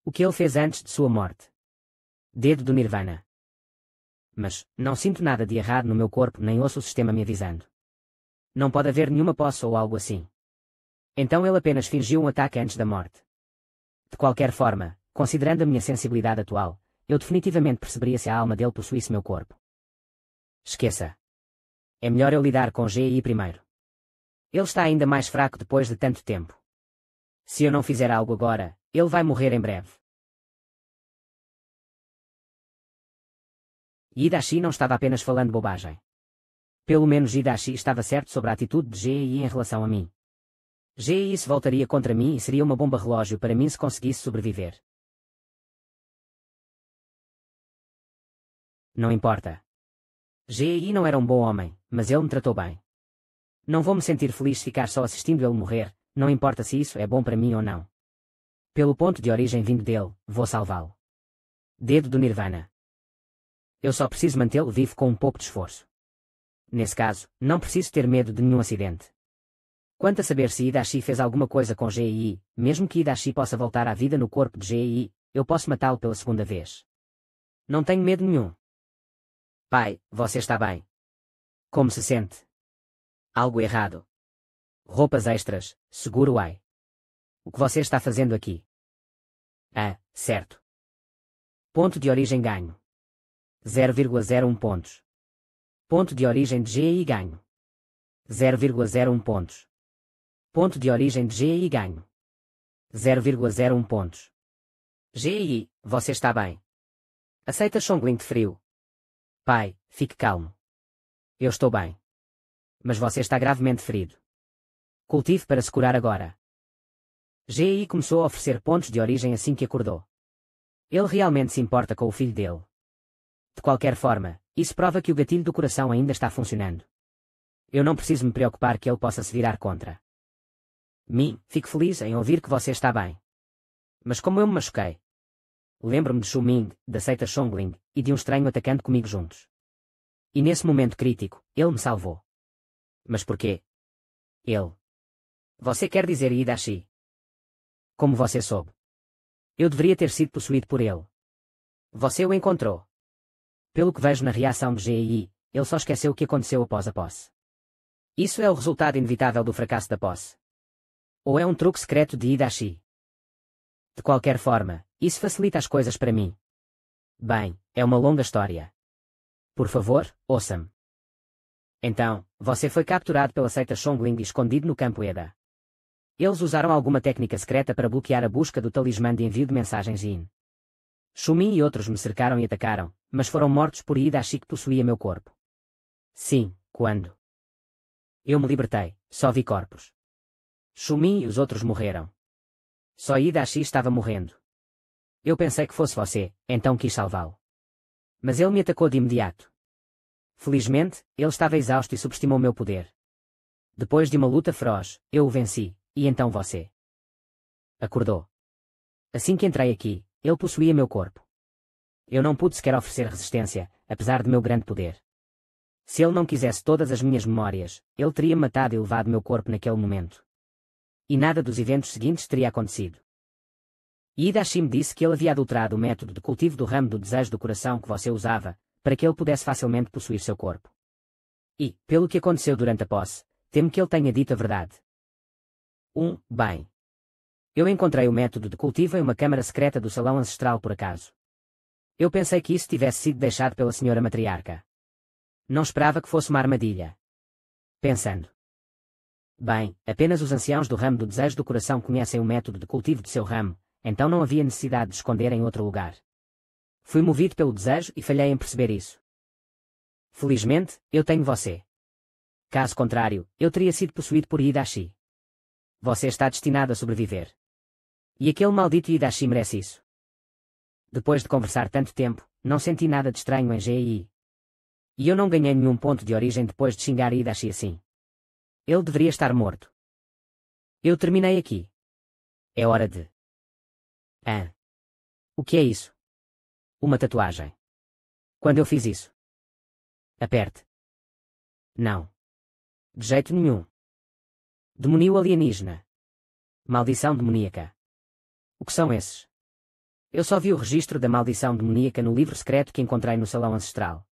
O que ele fez antes de sua morte. Dedo do Nirvana. Mas, não sinto nada de errado no meu corpo nem ouço o sistema me avisando. Não pode haver nenhuma posse ou algo assim. Então ele apenas fingiu um ataque antes da morte. De qualquer forma, considerando a minha sensibilidade atual, eu definitivamente perceberia se a alma dele possuísse meu corpo. Esqueça. É melhor eu lidar com G.E.Y. primeiro. Ele está ainda mais fraco depois de tanto tempo. Se eu não fizer algo agora, ele vai morrer em breve. Hidashi não estava apenas falando bobagem. Pelo menos Hidashi estava certo sobre a atitude de G.E.Y. em relação a mim. G.E.Y. se voltaria contra mim e seria uma bomba relógio para mim se conseguisse sobreviver. Não importa. G.E.Y. não era um bom homem, mas ele me tratou bem. Não vou me sentir feliz se ficar só assistindo ele morrer, não importa se isso é bom para mim ou não. Pelo ponto de origem vindo dele, vou salvá-lo. Dedo do Nirvana. Eu só preciso mantê-lo vivo com um pouco de esforço. Nesse caso, não preciso ter medo de nenhum acidente. Quanto a saber se Hidashi fez alguma coisa com G.E.Y., mesmo que Hidashi possa voltar à vida no corpo de G.E.Y., eu posso matá-lo pela segunda vez. Não tenho medo nenhum. Pai, você está bem. Como se sente? Algo errado. Roupas extras, seguro ai. O que você está fazendo aqui? Ah, certo. Ponto de origem ganho. 0,01 pontos. Ponto de origem de G.E.Y. ganho. 0,01 pontos. Ponto de origem de G.E.Y. ganho. 0,01 pontos. G.E.Y., você está bem. Aceita Chongling de frio. Pai, fique calmo. Eu estou bem. Mas você está gravemente ferido. Cultive para se curar agora. G.E.Y. começou a oferecer pontos de origem assim que acordou. Ele realmente se importa com o filho dele. De qualquer forma, isso prova que o gatilho do coração ainda está funcionando. Eu não preciso me preocupar que ele possa se virar contra mim. Fico feliz em ouvir que você está bem. Mas como eu me machuquei? Lembro-me de Shu Ming, da seita Chongling, e de um estranho atacando comigo juntos. E nesse momento crítico, ele me salvou. Mas porquê? Ele. Você quer dizer Hidashi? Como você soube? Eu deveria ter sido possuído por ele. Você o encontrou. Pelo que vejo na reação de G.E.Y., ele só esqueceu o que aconteceu após a posse. Isso é o resultado inevitável do fracasso da posse. Ou é um truque secreto de Hidashi? De qualquer forma, isso facilita as coisas para mim. Bem, é uma longa história. Por favor, ouça-me. Então, você foi capturado pela seita Chongling e escondido no campo Eda. Eles usaram alguma técnica secreta para bloquear a busca do talismã de envio de mensagens Yin. Shumin e outros me cercaram e atacaram, mas foram mortos por Hidashi que possuía meu corpo. Sim, quando eu me libertei, só vi corpos. Shumin e os outros morreram. Só Hidashi estava morrendo. Eu pensei que fosse você, então quis salvá-lo. Mas ele me atacou de imediato. Felizmente, ele estava exausto e subestimou meu poder. Depois de uma luta feroz, eu o venci, e então você acordou. Assim que entrei aqui, ele possuía meu corpo. Eu não pude sequer oferecer resistência, apesar de meu grande poder. Se ele não quisesse todas as minhas memórias, ele teria matado e levado meu corpo naquele momento. E nada dos eventos seguintes teria acontecido. E Hidashi me disse que ele havia adulterado o método de cultivo do ramo do desejo do coração que você usava, para que ele pudesse facilmente possuir seu corpo. E, pelo que aconteceu durante a posse, temo que ele tenha dito a verdade. Bem. Eu encontrei o método de cultivo em uma câmara secreta do salão ancestral por acaso. Eu pensei que isso tivesse sido deixado pela senhora matriarca. Não esperava que fosse uma armadilha. Pensando. Bem, apenas os anciãos do ramo do desejo do coração conhecem o método de cultivo de seu ramo, então não havia necessidade de esconder em outro lugar. Fui movido pelo desejo e falhei em perceber isso. Felizmente, eu tenho você. Caso contrário, eu teria sido possuído por Hidashi. Você está destinado a sobreviver. E aquele maldito Hidashi merece isso. Depois de conversar tanto tempo, não senti nada de estranho em GI. E eu não ganhei nenhum ponto de origem depois de xingar Hidashi assim. Ele deveria estar morto. Eu terminei aqui. É hora de... O que é isso? Uma tatuagem. Quando eu fiz isso? Aperte. Não. De jeito nenhum. Demônio alienígena. Maldição demoníaca. O que são esses? Eu só vi o registro da maldição demoníaca no livro secreto que encontrei no salão ancestral.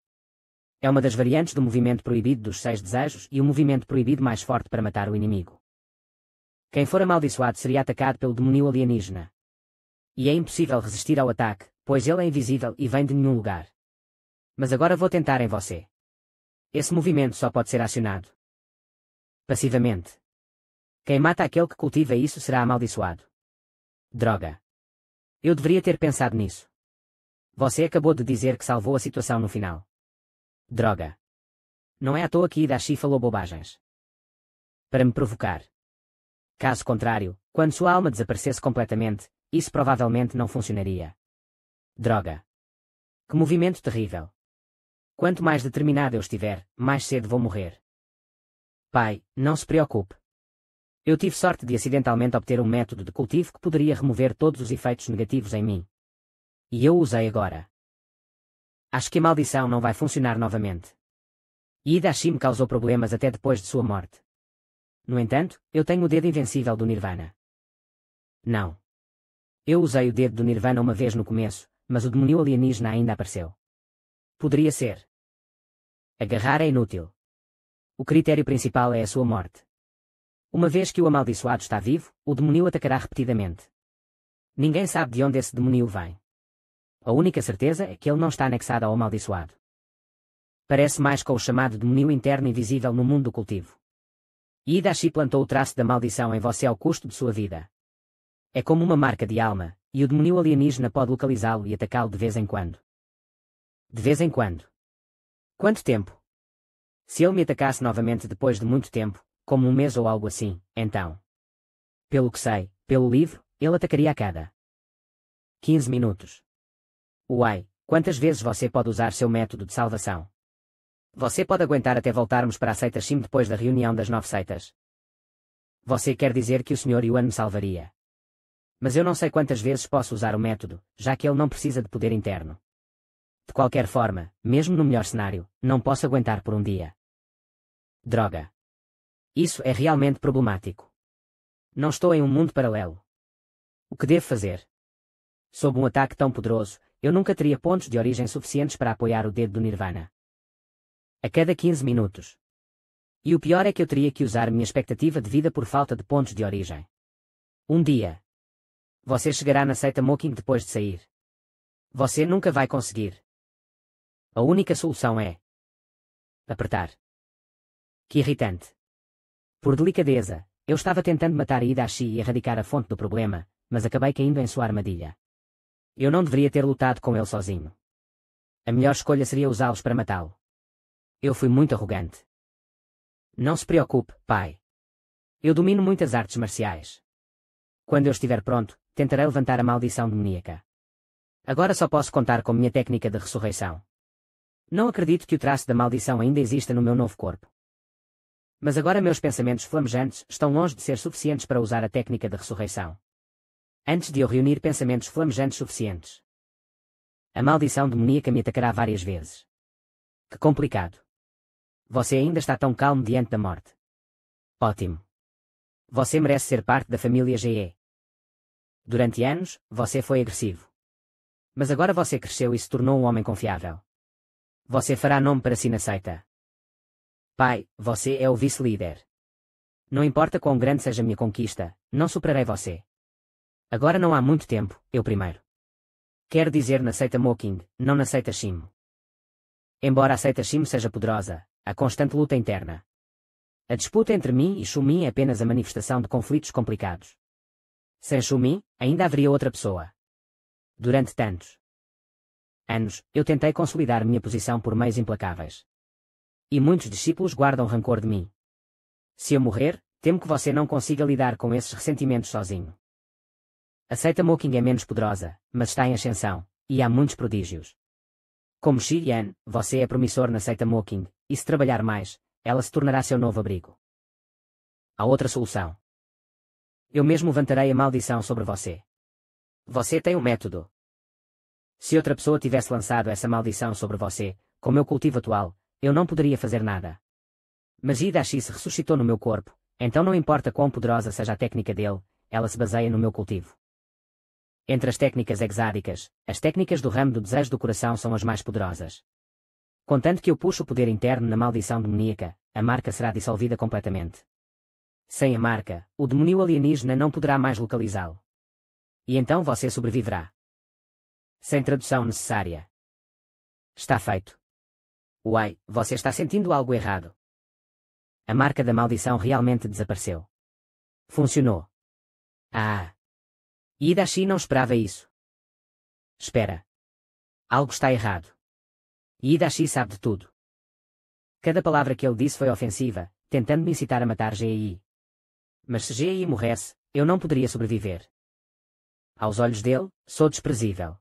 É uma das variantes do movimento proibido dos 6 desejos e o movimento proibido mais forte para matar o inimigo. Quem for amaldiçoado seria atacado pelo demônio alienígena. E é impossível resistir ao ataque, pois ele é invisível e vem de nenhum lugar. Mas agora vou tentar em você. Esse movimento só pode ser acionado passivamente. Quem mata aquele que cultiva isso será amaldiçoado. Droga. Eu deveria ter pensado nisso. Você acabou de dizer que salvou a situação no final. Droga. Não é à toa que Hidashi falou bobagens. Para me provocar. Caso contrário, quando sua alma desaparecesse completamente, isso provavelmente não funcionaria. Droga. Que movimento terrível. Quanto mais determinado eu estiver, mais cedo vou morrer. Pai, não se preocupe. Eu tive sorte de acidentalmente obter um método de cultivo que poderia remover todos os efeitos negativos em mim. E eu o usei agora. Acho que a maldição não vai funcionar novamente. E Hidashi me causou problemas até depois de sua morte. No entanto, eu tenho o dedo invencível do Nirvana. Não. Eu usei o dedo do Nirvana uma vez no começo, mas o demônio alienígena ainda apareceu. Poderia ser. Agarrar é inútil. O critério principal é a sua morte. Uma vez que o amaldiçoado está vivo, o demônio atacará repetidamente. Ninguém sabe de onde esse demônio vem. A única certeza é que ele não está anexado ao amaldiçoado. Parece mais com o chamado demônio interno invisível no mundo do cultivo. E Hidashi plantou o traço da maldição em você ao custo de sua vida. É como uma marca de alma, e o demônio alienígena pode localizá-lo e atacá-lo de vez em quando. De vez em quando. Quanto tempo? Se ele me atacasse novamente depois de muito tempo, como um mês ou algo assim, então. Pelo que sei, pelo livro, ele atacaria a cada 15 minutos. Uai, quantas vezes você pode usar seu método de salvação? Você pode aguentar até voltarmos para a seita Shim depois da reunião das 9 seitas. Você quer dizer que o Sr. Yuan me salvaria. Mas eu não sei quantas vezes posso usar o método, já que ele não precisa de poder interno. De qualquer forma, mesmo no melhor cenário, não posso aguentar por um dia. Droga. Isso é realmente problemático. Não estou em um mundo paralelo. O que devo fazer? Sob um ataque tão poderoso, eu nunca teria pontos de origem suficientes para apoiar o dedo do Nirvana. A cada 15 minutos. E o pior é que eu teria que usar minha expectativa de vida por falta de pontos de origem. Um dia. Você chegará na seita Mocking depois de sair. Você nunca vai conseguir. A única solução é apertar. Que irritante. Por delicadeza, eu estava tentando matar Hidashi e erradicar a fonte do problema, mas acabei caindo em sua armadilha. Eu não deveria ter lutado com ele sozinho. A melhor escolha seria usá-los para matá-lo. Eu fui muito arrogante. Não se preocupe, pai. Eu domino muitas artes marciais. Quando eu estiver pronto, tentarei levantar a maldição demoníaca. Agora só posso contar com minha técnica de ressurreição. Não acredito que o traço da maldição ainda exista no meu novo corpo. Mas agora meus pensamentos flamejantes estão longe de ser suficientes para usar a técnica de ressurreição. Antes de eu reunir pensamentos flamejantes suficientes. A maldição demoníaca me atacará várias vezes. Que complicado. Você ainda está tão calmo diante da morte. Ótimo. Você merece ser parte da família GE. Durante anos, você foi agressivo. Mas agora você cresceu e se tornou um homem confiável. Você fará nome para si na seita. Pai, você é o vice-líder. Não importa quão grande seja a minha conquista, não superarei você. Agora não há muito tempo, eu primeiro. Quero dizer na seita Mocking, não na seita Shim. Embora a seita Shim seja poderosa, há constante luta interna. A disputa entre mim e Shumin é apenas a manifestação de conflitos complicados. Sem Shumin, ainda haveria outra pessoa. Durante tantos anos, eu tentei consolidar minha posição por meios implacáveis. E muitos discípulos guardam rancor de mim. Se eu morrer, temo que você não consiga lidar com esses ressentimentos sozinho. A seita Mocking é menos poderosa, mas está em ascensão, e há muitos prodígios. Como Shi Yan, você é promissor na seita Mocking, e se trabalhar mais, ela se tornará seu novo abrigo. Há outra solução. Eu mesmo levantarei a maldição sobre você. Você tem um método. Se outra pessoa tivesse lançado essa maldição sobre você, com meu cultivo atual, eu não poderia fazer nada. Mas Hidashi se ressuscitou no meu corpo, então não importa quão poderosa seja a técnica dele, ela se baseia no meu cultivo. Entre as técnicas exádicas, as técnicas do ramo do desejo do coração são as mais poderosas. Contanto que eu puxo o poder interno na maldição demoníaca, a marca será dissolvida completamente. Sem a marca, o demônio alienígena não poderá mais localizá-lo. E então você sobreviverá. Sem tradução necessária. Está feito. Uai, você está sentindo algo errado. A marca da maldição realmente desapareceu. Funcionou. Ah! Hidashi não esperava isso. Espera. Algo está errado. Hidashi sabe de tudo. Cada palavra que ele disse foi ofensiva, tentando me incitar a matar GI. Mas se GI morresse, eu não poderia sobreviver. Aos olhos dele, sou desprezível.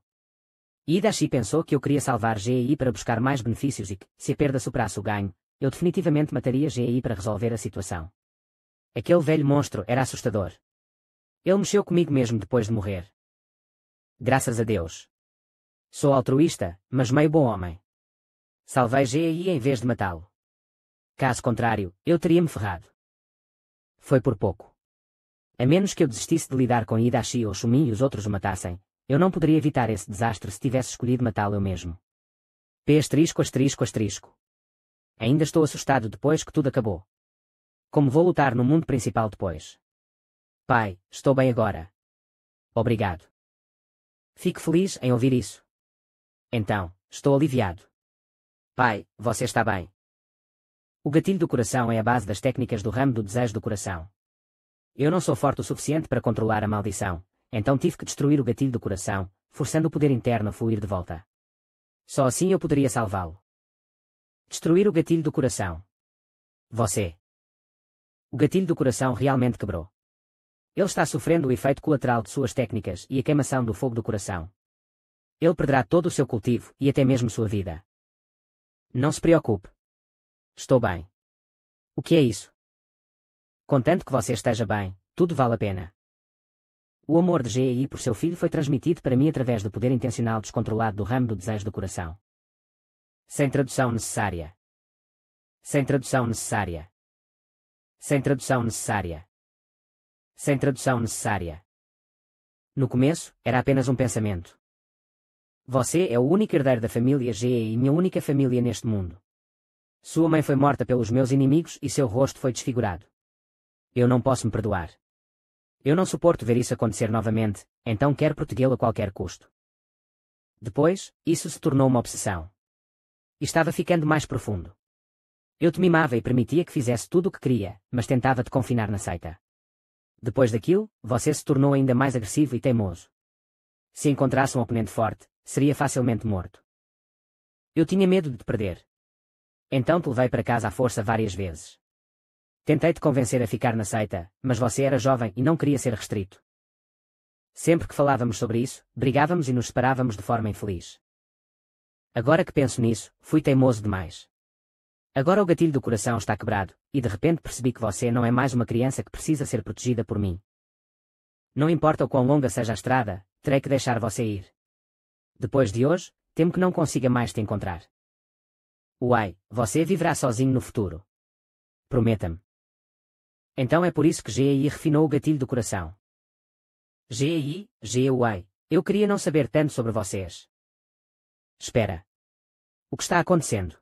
Hidashi pensou que eu queria salvar GI para buscar mais benefícios e que, se a perda superasse o ganho, eu definitivamente mataria GI para resolver a situação. Aquele velho monstro era assustador. Ele mexeu comigo mesmo depois de morrer. Graças a Deus. Sou altruísta, mas meio bom homem. Salvei GI em vez de matá-lo. Caso contrário, eu teria-me ferrado. Foi por pouco. A menos que eu desistisse de lidar com Hidashi ou Shumin e os outros o matassem, eu não poderia evitar esse desastre se tivesse escolhido matá-lo eu mesmo. P asterisco asterisco asterisco. Ainda estou assustado depois que tudo acabou. Como vou lutar no mundo principal depois? Pai, estou bem agora. Obrigado. Fico feliz em ouvir isso. Então, estou aliviado. Pai, você está bem. O gatilho do coração é a base das técnicas do ramo do desejo do coração. Eu não sou forte o suficiente para controlar a maldição, então tive que destruir o gatilho do coração, forçando o poder interno a fluir de volta. Só assim eu poderia salvá-lo. Destruir o gatilho do coração. Você. O gatilho do coração realmente quebrou. Ele está sofrendo o efeito colateral de suas técnicas e a queimação do fogo do coração. Ele perderá todo o seu cultivo e até mesmo sua vida. Não se preocupe. Estou bem. O que é isso? Contanto que você esteja bem, tudo vale a pena. O amor de GI por seu filho foi transmitido para mim através do poder intencional descontrolado do ramo do desejo do coração. Sem tradução necessária. Sem tradução necessária. Sem tradução necessária. Sem tradução necessária. No começo, era apenas um pensamento. Você é o único herdeiro da família GE e minha única família neste mundo. Sua mãe foi morta pelos meus inimigos e seu rosto foi desfigurado. Eu não posso me perdoar. Eu não suporto ver isso acontecer novamente, então quero protegê-lo a qualquer custo. Depois, isso se tornou uma obsessão. E estava ficando mais profundo. Eu te mimava e permitia que fizesse tudo o que queria, mas tentava te confinar na seita. Depois daquilo, você se tornou ainda mais agressivo e teimoso. Se encontrasse um oponente forte, seria facilmente morto. Eu tinha medo de te perder. Então te levei para casa à força várias vezes. Tentei te convencer a ficar na seita, mas você era jovem e não queria ser restrito. Sempre que falávamos sobre isso, brigávamos e nos separávamos de forma infeliz. Agora que penso nisso, fui teimoso demais. Agora o gatilho do coração está quebrado, e de repente percebi que você não é mais uma criança que precisa ser protegida por mim. Não importa o quão longa seja a estrada, terei que deixar você ir. Depois de hoje, temo que não consiga mais te encontrar. Uai, você viverá sozinho no futuro. Prometa-me. Então é por isso que GAI refinou o gatilho do coração. GAI, eu queria não saber tanto sobre vocês. Espera. O que está acontecendo?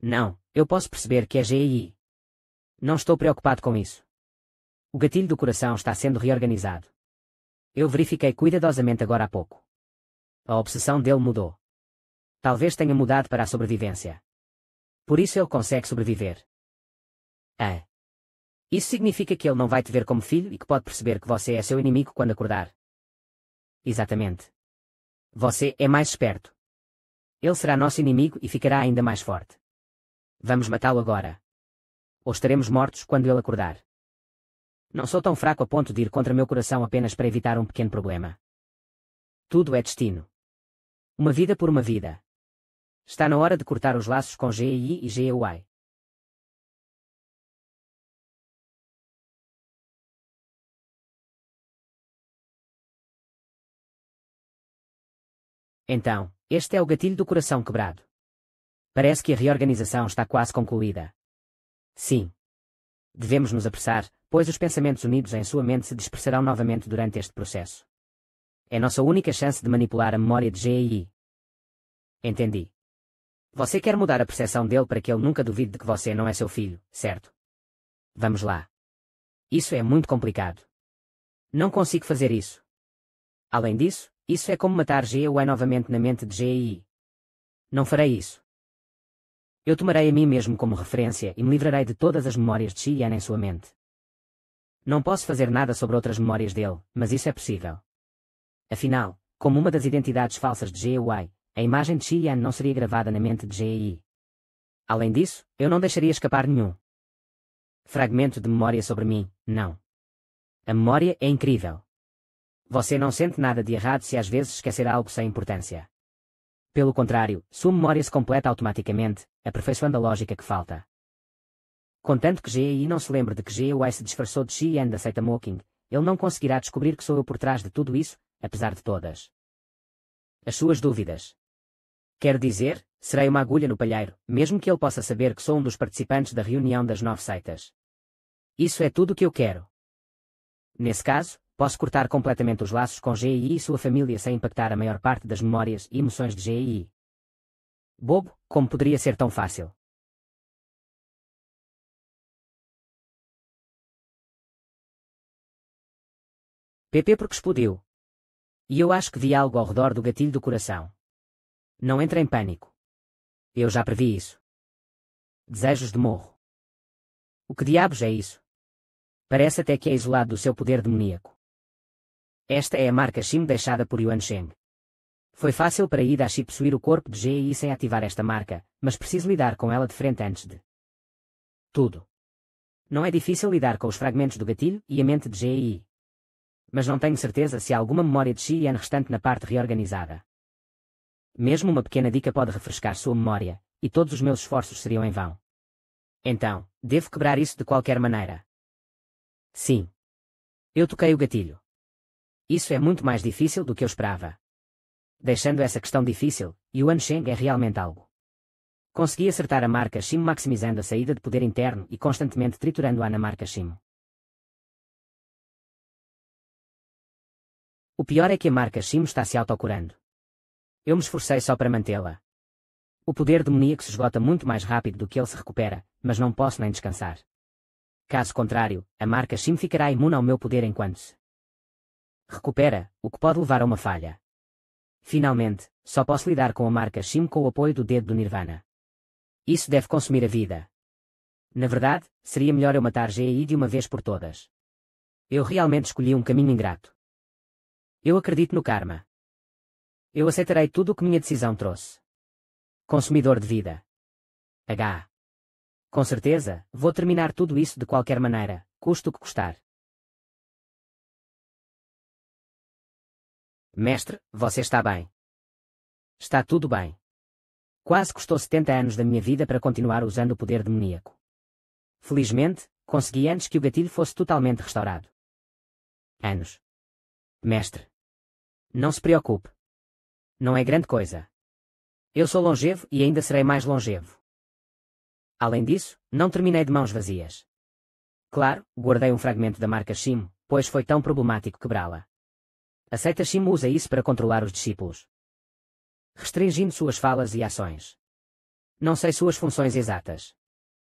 Não, eu posso perceber que é GAI. Não estou preocupado com isso. O gatilho do coração está sendo reorganizado. Eu verifiquei cuidadosamente agora há pouco. A obsessão dele mudou. Talvez tenha mudado para a sobrevivência. Por isso ele consegue sobreviver. Ah. Isso significa que ele não vai te ver como filho e que pode perceber que você é seu inimigo quando acordar. Exatamente. Você é mais esperto. Ele será nosso inimigo e ficará ainda mais forte. Vamos matá-lo agora. Ou estaremos mortos quando ele acordar. Não sou tão fraco a ponto de ir contra meu coração apenas para evitar um pequeno problema. Tudo é destino. Uma vida por uma vida. Está na hora de cortar os laços com GAI e GAY. Então, este é o gatilho do coração quebrado. Parece que a reorganização está quase concluída. Sim. Devemos nos apressar, pois os pensamentos unidos em sua mente se dispersarão novamente durante este processo. É nossa única chance de manipular a memória de GAI. Entendi. Você quer mudar a percepção dele para que ele nunca duvide de que você não é seu filho, certo? Vamos lá. Isso é muito complicado. Não consigo fazer isso. Além disso, isso é como matar GAI novamente na mente de GAI. Não farei isso. Eu tomarei a mim mesmo como referência e me livrarei de todas as memórias de Xian em sua mente. Não posso fazer nada sobre outras memórias dele, mas isso é possível. Afinal, como uma das identidades falsas de GAI, a imagem de Xian não seria gravada na mente de GAI. Além disso, eu não deixaria escapar nenhum fragmento de memória sobre mim, não. A memória é incrível. Você não sente nada de errado se às vezes esquecer algo sem importância. Pelo contrário, sua memória se completa automaticamente, aperfeiçoando a lógica que falta. Contanto que GAI não se lembre de que GAI se disfarçou de Xian da seita Mocking, ele não conseguirá descobrir que sou eu por trás de tudo isso, apesar de todas as suas dúvidas. Quero dizer, serei uma agulha no palheiro, mesmo que ele possa saber que sou um dos participantes da reunião das 9 seitas. Isso é tudo o que eu quero. Nesse caso, posso cortar completamente os laços com GAI e sua família sem impactar a maior parte das memórias e emoções de GAI. Bobo, como poderia ser tão fácil? PP porque explodiu. E eu acho que vi algo ao redor do gatilho do coração. Não entre em pânico. Eu já previ isso. Desejos de morro. O que diabos é isso? Parece até que é isolado do seu poder demoníaco. Esta é a marca Shim deixada por Yuan Sheng. Foi fácil para Ida possuir o corpo de GAI sem ativar esta marca, mas preciso lidar com ela de frente antes de tudo. Não é difícil lidar com os fragmentos do gatilho e a mente de GAI. Mas não tenho certeza se há alguma memória de Xian restante na parte reorganizada. Mesmo uma pequena dica pode refrescar sua memória, e todos os meus esforços seriam em vão. Então, devo quebrar isso de qualquer maneira. Sim. Eu toquei o gatilho. Isso é muito mais difícil do que eu esperava. Deixando essa questão difícil, Yuan Sheng é realmente algo. Consegui acertar a marca Shim maximizando a saída de poder interno e constantemente triturando-a na marca Shim. O pior é que a marca Shim está se autocurando. Eu me esforcei só para mantê-la. O poder demoníaco se esgota muito mais rápido do que ele se recupera, mas não posso nem descansar. Caso contrário, a marca Shim ficará imune ao meu poder enquanto se recupera, o que pode levar a uma falha. Finalmente, só posso lidar com a marca Shim com o apoio do dedo do Nirvana. Isso deve consumir a vida. Na verdade, seria melhor eu matar GAI de uma vez por todas. Eu realmente escolhi um caminho ingrato. Eu acredito no karma. Eu aceitarei tudo o que minha decisão trouxe. Consumidor de vida. H. Com certeza, vou terminar tudo isso de qualquer maneira, custe o que custar. Mestre, você está bem. Está tudo bem. Quase custou 70 anos da minha vida para continuar usando o poder demoníaco. Felizmente, consegui antes que o gatilho fosse totalmente restaurado. Anos. Mestre. Não se preocupe. Não é grande coisa. Eu sou longevo e ainda serei mais longevo. Além disso, não terminei de mãos vazias. Claro, guardei um fragmento da marca Shimo, pois foi tão problemático quebrá-la. A seita Shimo usa isso para controlar os discípulos, restringindo suas falas e ações. Não sei suas funções exatas.